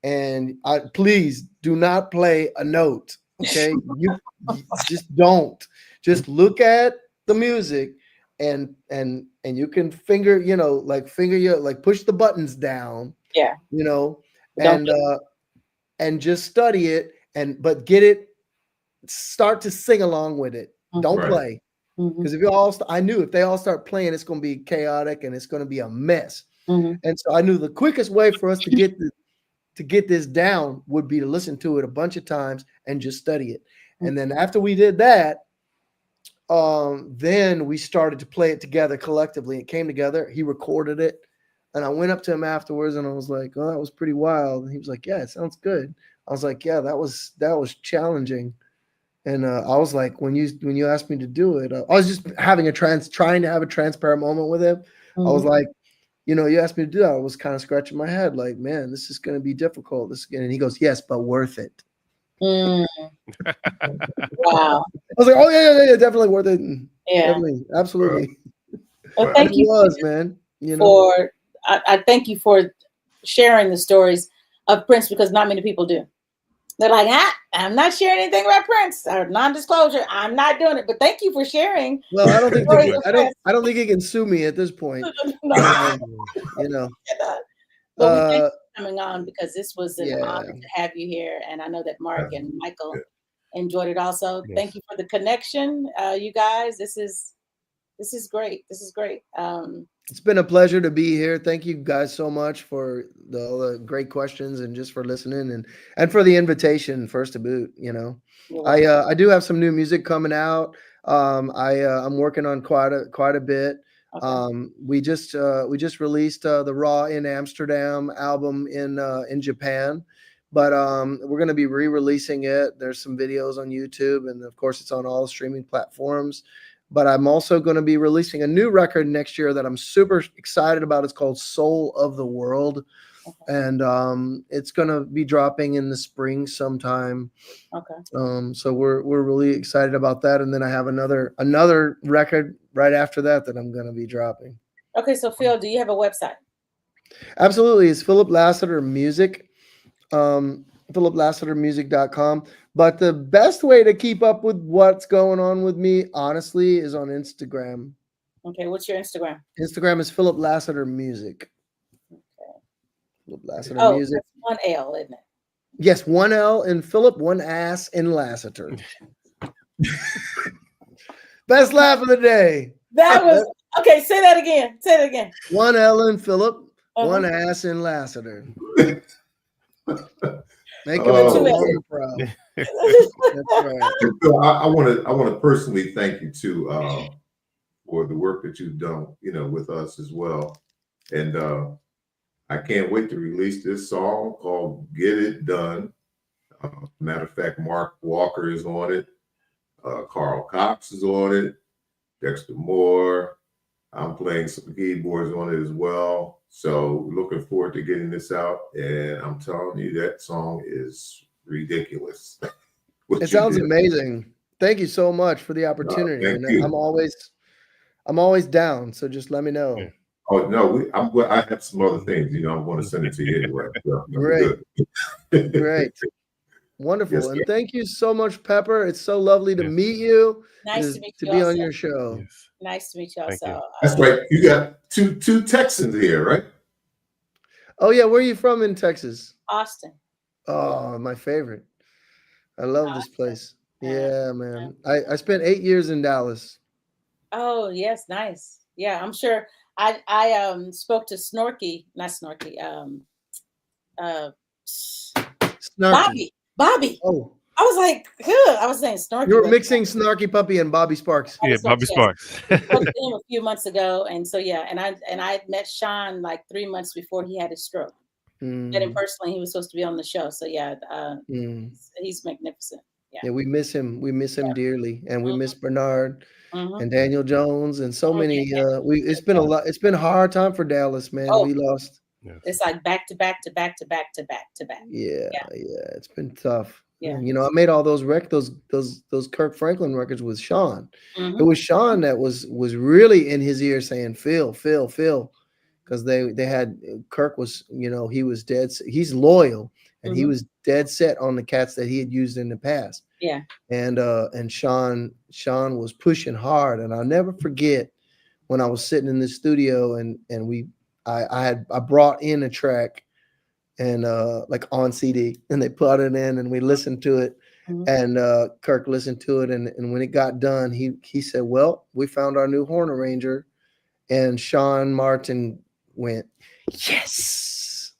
[SPEAKER 5] And please do not play a note, okay? You just don't. Just look at the music, and you can finger, you know, like push the buttons down.
[SPEAKER 3] Yeah.
[SPEAKER 5] You know,
[SPEAKER 3] Don't
[SPEAKER 5] and just study it, but get it. Start to sing along with it. Don't play, because if you all, I knew if they all start playing, it's going to be chaotic and it's going to be a mess. And so I knew the quickest way for us to get this down would be to listen to it a bunch of times and just study it. And then after we did that, then we started to play it together collectively. It came together. He recorded it, and I went up to him afterwards and I was like, "Oh, that was pretty wild." And he was like, "Yeah, it sounds good." I was like, "Yeah, that was challenging." And I was like, when you asked me to do it, I was just having trying to have a transparent moment with him. I was like, you know, you asked me to do that. I was kind of scratching my head, like, man, this is going to be difficult. And he goes, yes, but worth it.
[SPEAKER 3] Wow.
[SPEAKER 5] I was like, oh yeah, definitely worth it.
[SPEAKER 3] Yeah,
[SPEAKER 5] definitely, absolutely.
[SPEAKER 3] Well, thank you,
[SPEAKER 5] man. You know,
[SPEAKER 3] for I thank you for sharing the stories of Prince, because not many people do. They're like, I'm not sharing anything about Prince or non-disclosure. I'm not doing it. But thank you for sharing.
[SPEAKER 5] Well, I don't think he can sue me at this point.
[SPEAKER 3] No.
[SPEAKER 5] You know.
[SPEAKER 3] Well, we thank you for coming on, because this was an honor to have you here, and I know that Mark and Michael enjoyed it also.
[SPEAKER 2] Yes.
[SPEAKER 3] Thank you for the connection, you guys. This is great. This is great.
[SPEAKER 5] It's been a pleasure to be here. Thank you guys so much for all the great questions and just for listening and for the invitation first to boot. You know, I do have some new music coming out. I'm working on quite a bit. Okay. We just released the Raw in Amsterdam album in Japan, but we're going to be re-releasing it. There's some videos on YouTube, and of course it's on all streaming platforms. But I'm also going to be releasing a new record next year that I'm super excited about. It's called Soul of the World. Okay. And it's going to be dropping in the spring sometime. Okay. So we're really excited about that. And then I have another record right after that I'm going to be dropping.
[SPEAKER 3] Okay, so Phil, do you have a website?
[SPEAKER 5] Absolutely. It's Philip Lassiter Music. PhilipLassitermusic.com. But the best way to keep up with what's going on with me, honestly, is on Instagram.
[SPEAKER 3] Okay, what's your Instagram?
[SPEAKER 5] Instagram is Philip Lassiter Music. Okay. Philip Lassiter Music.
[SPEAKER 3] That's one L, isn't it?
[SPEAKER 5] Yes, one L in Philip, one ass in Lassiter. Best laugh of the day.
[SPEAKER 3] That was okay. Say that again. Say it again.
[SPEAKER 5] One L in Philip, one ass in Lassiter. Make him proud. That's right.
[SPEAKER 4] I want to personally thank you too for the work that you've done, you know, with us as well. And I can't wait to release this song called "Get It Done." Matter of fact, Mark Walker is on it. Carl Cox is on it. Dexter Moore. I'm playing some keyboards on it as well. So looking forward to getting this out. And I'm telling you, that song is ridiculous.
[SPEAKER 5] It sounds amazing. Thank you so much for the opportunity.
[SPEAKER 4] Thank
[SPEAKER 5] And
[SPEAKER 4] you.
[SPEAKER 5] I'm always down. So just let me know.
[SPEAKER 2] Yeah.
[SPEAKER 4] Oh no, I have some other things. You know, I'm going to send it to you anyway. So,
[SPEAKER 5] Great.
[SPEAKER 4] good.
[SPEAKER 5] Great. Wonderful.
[SPEAKER 4] Yes,
[SPEAKER 5] and
[SPEAKER 4] sir.
[SPEAKER 5] thank you so much, Pepper. It's so lovely to
[SPEAKER 2] Yes.
[SPEAKER 5] meet you.
[SPEAKER 3] Nice to meet you
[SPEAKER 5] be on
[SPEAKER 3] also.
[SPEAKER 5] your show.
[SPEAKER 2] Yes.
[SPEAKER 3] Nice to meet you
[SPEAKER 2] Thank
[SPEAKER 3] also.
[SPEAKER 2] you.
[SPEAKER 4] That's right. You got two Texans here, right?
[SPEAKER 5] Oh yeah, where are you from in Texas?
[SPEAKER 3] Austin.
[SPEAKER 5] Oh, my favorite. I love this
[SPEAKER 3] Austin.
[SPEAKER 5] place.
[SPEAKER 3] Yeah.
[SPEAKER 5] Yeah, man. I spent 8 years in Dallas.
[SPEAKER 3] Oh yes, nice. Yeah, I'm sure. I spoke to not Snorky.
[SPEAKER 5] Snarky.
[SPEAKER 3] Bobby.
[SPEAKER 5] Oh,
[SPEAKER 3] I was like, good. I was saying Snorky.
[SPEAKER 5] you were
[SPEAKER 3] but-
[SPEAKER 5] mixing Snarky Puppy and Bobby Sparks.
[SPEAKER 2] Yeah, Bobby Sparks.
[SPEAKER 3] I spoke to him a few months ago, and so yeah, and I met Sean like 3 months before he had his stroke. Met him personally. He was supposed to be on the show, so yeah, he's magnificent.
[SPEAKER 5] Yeah, we miss him. We miss him dearly, and we
[SPEAKER 3] Mhm.
[SPEAKER 5] miss Bernard
[SPEAKER 3] Mhm.
[SPEAKER 5] and Daniel Jones and so
[SPEAKER 3] Oh,
[SPEAKER 5] many.
[SPEAKER 3] yeah.
[SPEAKER 5] It's been a lot. It's been a hard time for Dallas, man.
[SPEAKER 3] Oh.
[SPEAKER 5] We lost.
[SPEAKER 2] Yes.
[SPEAKER 3] It's like back to back to back to back to back to back.
[SPEAKER 5] Yeah. It's been tough.
[SPEAKER 3] Yeah.
[SPEAKER 5] And, I made all those those Kirk Franklin records with Sean.
[SPEAKER 3] Mhm.
[SPEAKER 5] It was Sean that was really in his ear saying, Phil, because they had Kirk was, he was dead. He's loyal, and he was dead set on the cats that he had used in the past.
[SPEAKER 3] Yeah.
[SPEAKER 5] And Sean was pushing hard, and I'll never forget when I was sitting in the studio and I brought in a track and like on CD, and they put it in and we listened to it. And Kirk listened to it, and when it got done, he said, well, we found our new horn arranger. And Sean Martin went, yes.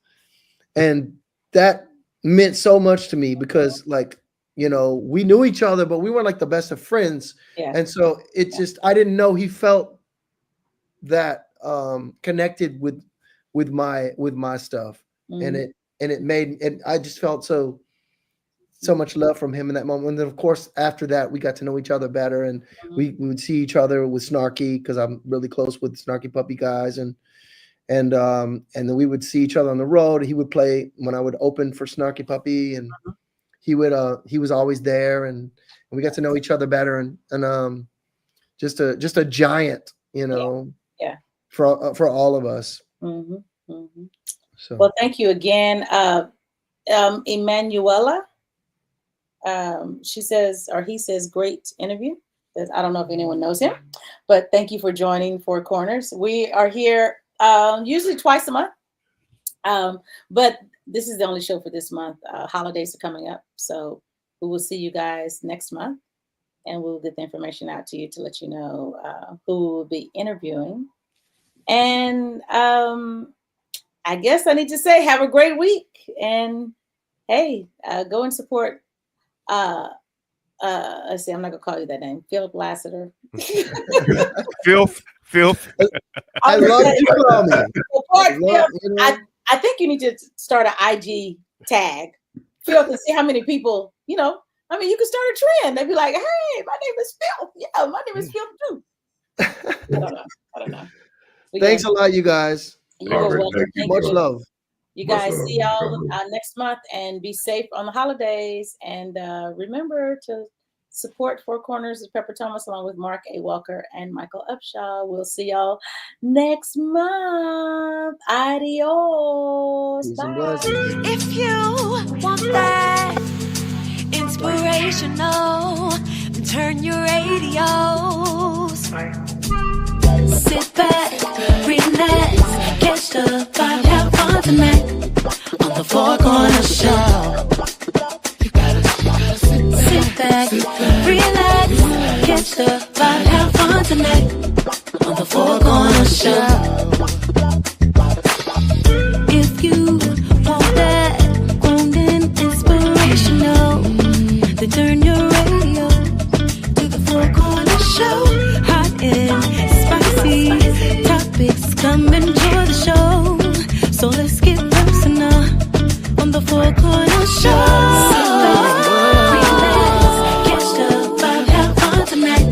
[SPEAKER 5] And that meant so much to me because, like, we knew each other, but we weren't like the best of friends.
[SPEAKER 3] Yeah.
[SPEAKER 5] And so it just, I didn't know he felt that connected with my stuff. And it made, and I just felt so much love from him in that moment. And then of course, after that, we got to know each other better, and we would see each other with Snarky, because I'm really close with Snarky Puppy guys. And then we would see each other on the road. He would play when I would open for Snarky Puppy, and he was always there, and we got to know each other better, and just a giant,
[SPEAKER 3] Yeah.
[SPEAKER 5] for all of us. So
[SPEAKER 3] Well, thank you again. Emanuela, she says, or he says, great interview. I don't know if anyone knows him, but thank you for joining Four Corners. We are here usually twice a month, but this is the only show for this month. Holidays are coming up, so we will see you guys next month, and we'll get the information out to you to let you know who will be interviewing. And I guess I need to say, have a great week, and hey, go and support. Let's see, I'm not gonna call you that name, Philip Lassiter.
[SPEAKER 2] Filth.
[SPEAKER 5] I love you, call me.
[SPEAKER 3] Support Phil. I think you need to start an IG tag, Phil, to see how many people. You can start a trend. They'd be like, "Hey, my name is Phil. Yeah, my name is Phil too." I don't know. But
[SPEAKER 5] Thanks
[SPEAKER 3] yeah,
[SPEAKER 5] a lot, you guys.
[SPEAKER 3] you're
[SPEAKER 4] All right,
[SPEAKER 3] welcome.
[SPEAKER 4] thank you.
[SPEAKER 5] Much love.
[SPEAKER 3] You
[SPEAKER 4] Much
[SPEAKER 3] guys
[SPEAKER 4] love.
[SPEAKER 3] see y'all next month, and be safe on the holidays. And remember to support Four Corners with Pepper Thomas, along with Mark A. Walker and Michael Upshaw. We'll see y'all next month. Adios.
[SPEAKER 5] Peace and
[SPEAKER 3] Bye.
[SPEAKER 5] blessings.
[SPEAKER 1] If you want that inspirational, then turn your radios. Sit back, relax, catch the vibe, have fun tonight on the Four Corners Show. Sit back, relax, catch the vibe, have fun tonight on the Four Corners Show. If you want that grounding inspirational, then turn your radio to the Four Corners Show. Hot and spicy topics, come enjoy the show. So let's get personal on the Four Corners Show. Sit back, relax, catch the vibe, have fun tonight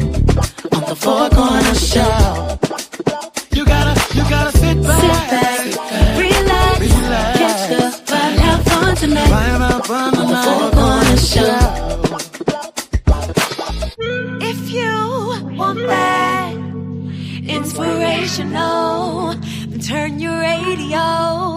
[SPEAKER 1] on the Four Corners Show.
[SPEAKER 6] You gotta
[SPEAKER 1] inspirational. Then turn your radio